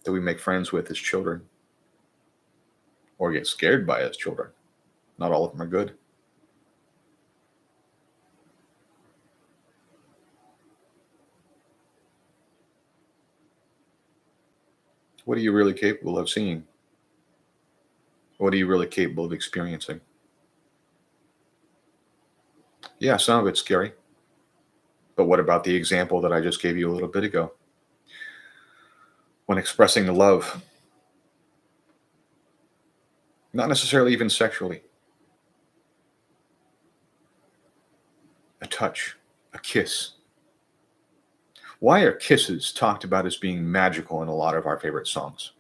that we make friends with as children or get scared by as children? Not all of them are good. What are you really capable of seeing? What are you really capable of experiencing? Yeah, some of it's scary. But what about the example that I just gave you a little bit ago? When expressing love, not necessarily even sexually, a touch, a kiss. Why are kisses talked about as being magical in a lot of our favorite songs?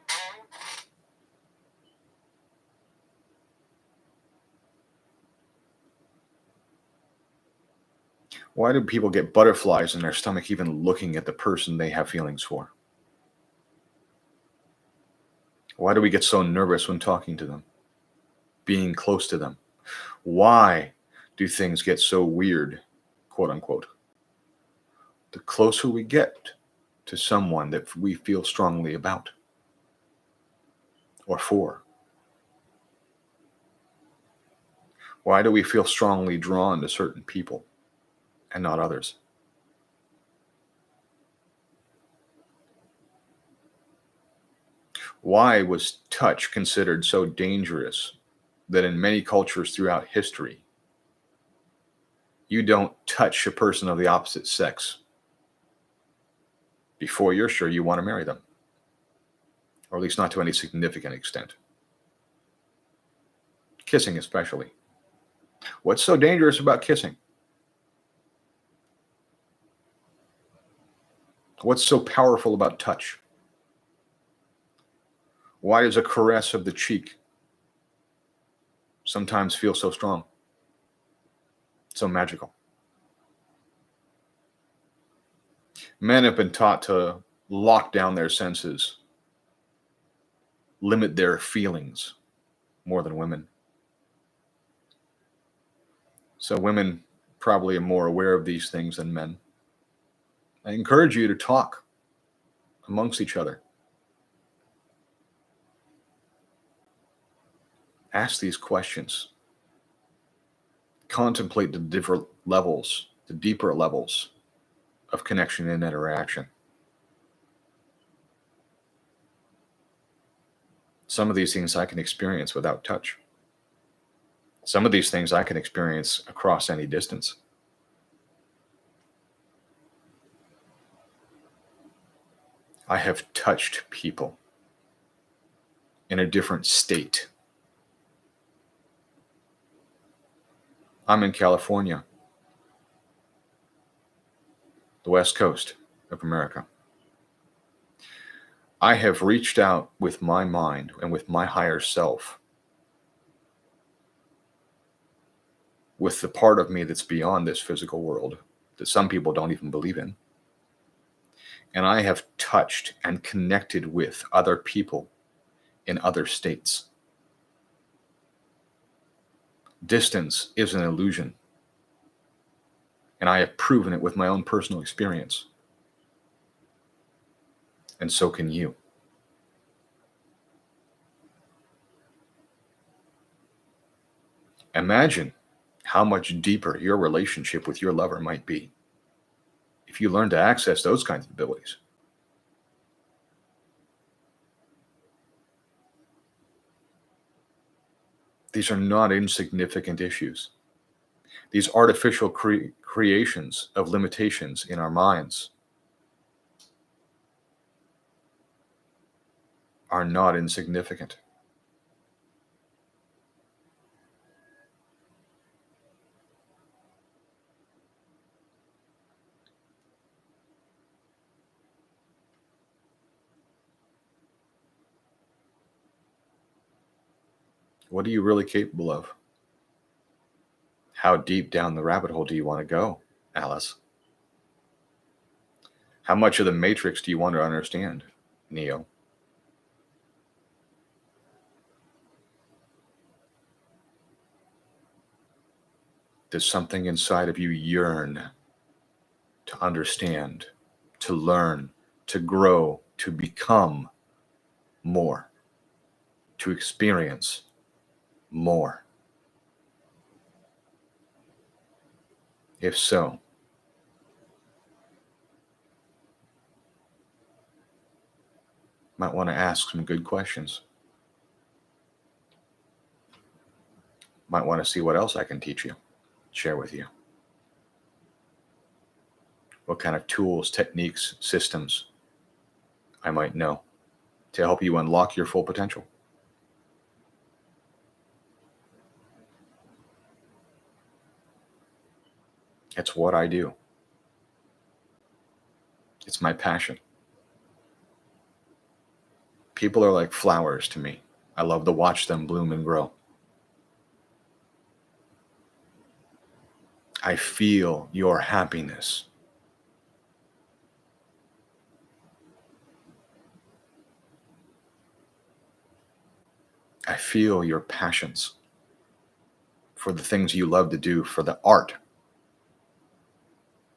Why do people get butterflies in their stomach even looking at the person they have feelings for? Why do we get so nervous when talking to them, being close to them? Why do things get so weird, quote unquote? The closer we get to someone that we feel strongly about or for. Why do we feel strongly drawn to certain people and not others? Why was touch considered so dangerous that in many cultures throughout history, You don't touch a person of the opposite sex before you're sure you want to marry them, or at least not to any significant extent. Kissing, especially. What's so dangerous about kissing? What's so powerful about touch? Why does a caress of the cheek sometimes feel so strong, so magical? Men have been taught to lock down their senses, limit their feelings more than women. So women probably are more aware of these things than men. I encourage you to talk amongst each other. Ask these questions. Contemplate the different levels, the deeper levels of connection and interaction. Some of these things I can experience without touch. Some of these things I can experience across any distance. I have touched people in a different state. I'm in California, the West Coast of America. I have reached out with my mind and with my higher self, with the part of me that's beyond this physical world that some people don't even believe in. And I have touched and connected with other people in other states. Distance is an illusion, and I have proven it with my own personal experience. And so can you. Imagine how much deeper your relationship with your lover might be if you learn to access those kinds of abilities. These are not insignificant issues. These artificial creations of limitations in our minds are not insignificant. What are you really capable of? How deep down the rabbit hole do you want to go, Alice? How much of the matrix do you want to understand, Neo? Does something inside of you yearn to understand, to learn, to grow, to become more, to experience more? If so, might want to ask some good questions. Might want to see what else I can teach you, share with you. What kind of tools, techniques, systems I might know to help you unlock your full potential. It's what I do. It's my passion. People are like flowers to me. I love to watch them bloom and grow. I feel your happiness. I feel your passions for the things you love to do, for the art,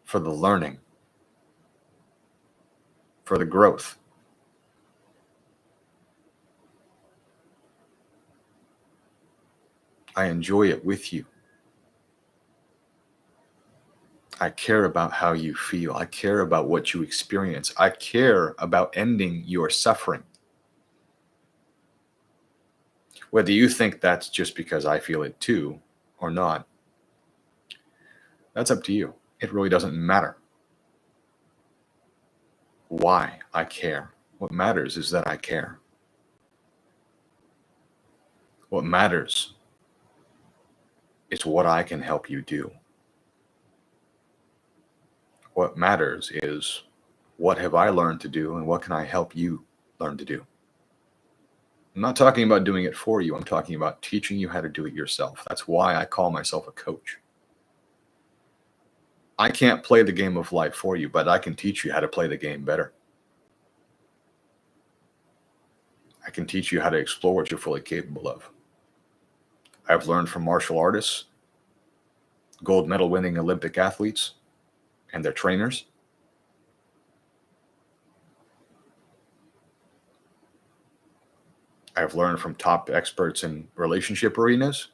for the learning, for the growth. I enjoy it with you. I care about how you feel. I care about what you experience. I care about ending your suffering. Whether you think that's just because I feel it too or not, That's up to you. It really doesn't matter why I care. What matters is that I care. What matters is what I can help you do. What matters is what have I learned to do and what can I help you learn to do. I'm not talking about doing it for you. I'm talking about teaching you how to do it yourself. That's why I call myself a coach. I can't play the game of life for you, but I can teach you how to play the game better. I can teach you how to explore what you're fully capable of. I've learned from martial artists, gold medal winning Olympic athletes, and their trainers. I've learned from top experts in relationship arenas,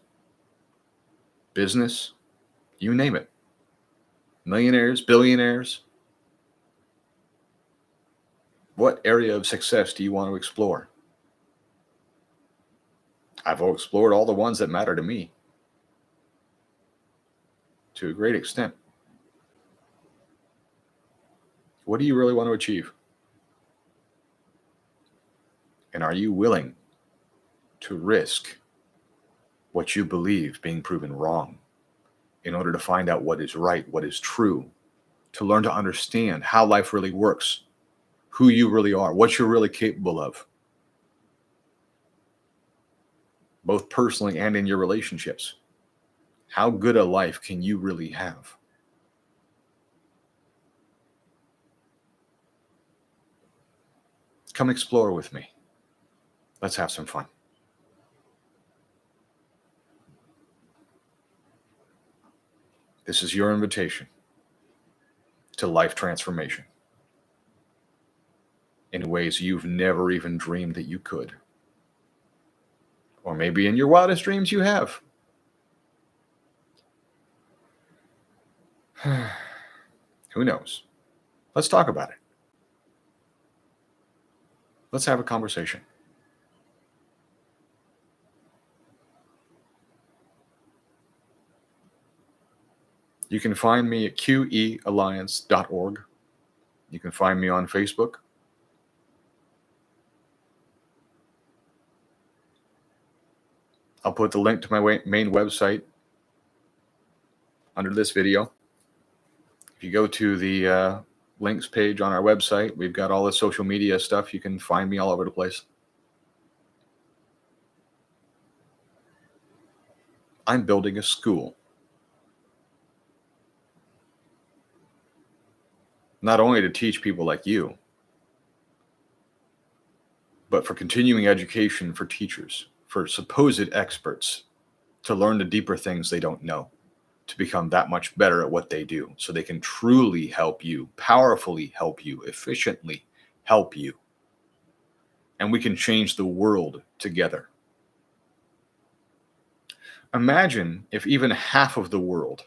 business, you name it. Millionaires, billionaires. What area of success do you want to explore? I've explored all the ones that matter to me to a great extent. What do you really want to achieve? And are you willing to risk what you believe being proven wrong in order to find out what is right, what is true, to learn to understand how life really works, who you really are, what you're really capable of, both personally and in your relationships? How good a life can you really have? Come explore with me. Let's have some fun. This is your invitation to life transformation in ways you've never even dreamed that you could. Or maybe in your wildest dreams you have. Who knows? Let's talk about it. Let's have a conversation. You can find me at QEalliance.org. You can find me on Facebook. I'll put the link to my main website under this video. If you go to the links page on our website, we've got all the social media stuff. You can find me all over the place. I'm building a school. Not only to teach people like you, but for continuing education for teachers, for supposed experts, to learn the deeper things they don't know, to become that much better at what they do, so they can truly help you, powerfully help you, efficiently help you. And we can change the world together. Imagine if even half of the world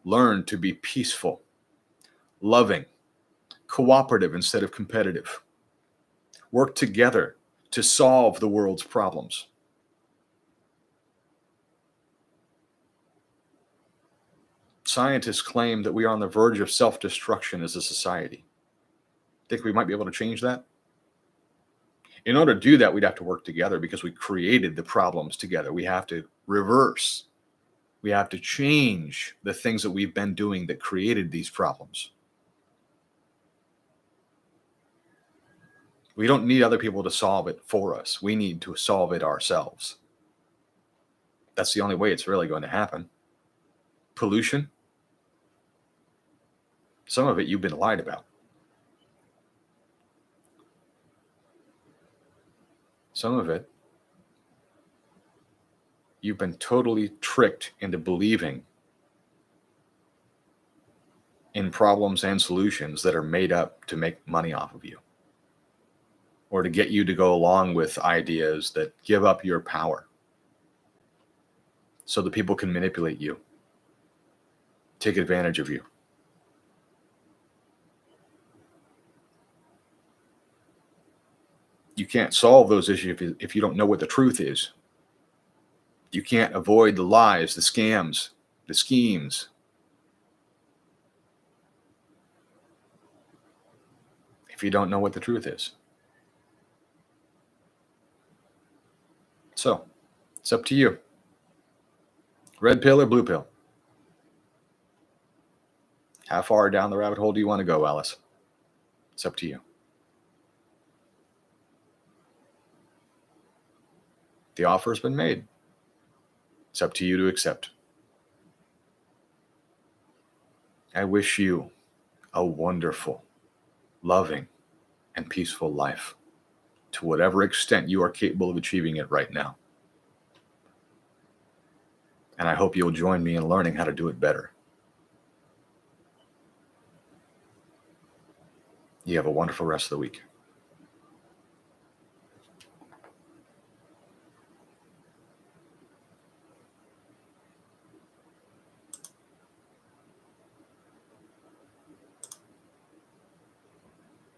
learned to be peaceful, loving, cooperative instead of competitive, work together to solve the world's problems. Scientists claim that we are on the verge of self-destruction as a society. Think we might be able to change that? In order to do that, we'd have to work together because we created the problems together. We have to reverse. We have to change the things that we've been doing that created these problems. We don't need other people to solve it for us. We need to solve it ourselves. That's the only way it's really going to happen. Pollution? Some of it you've been lied about. Some of it you've been totally tricked into believing in problems and solutions that are made up to make money off of you, or to get you to go along with ideas that give up your power so that people can manipulate you, take advantage of you. You can't solve those issues if you don't know what the truth is. You can't avoid the lies, the scams, the schemes, if you don't know what the truth is. So, it's up to you. Red pill or blue pill? How far down the rabbit hole do you want to go, Alice? It's up to you. The offer has been made. It's up to you to accept. I wish you a wonderful, loving, and peaceful life to whatever extent you are capable of achieving it right now. And I hope you'll join me in learning how to do it better. You have a wonderful rest of the week.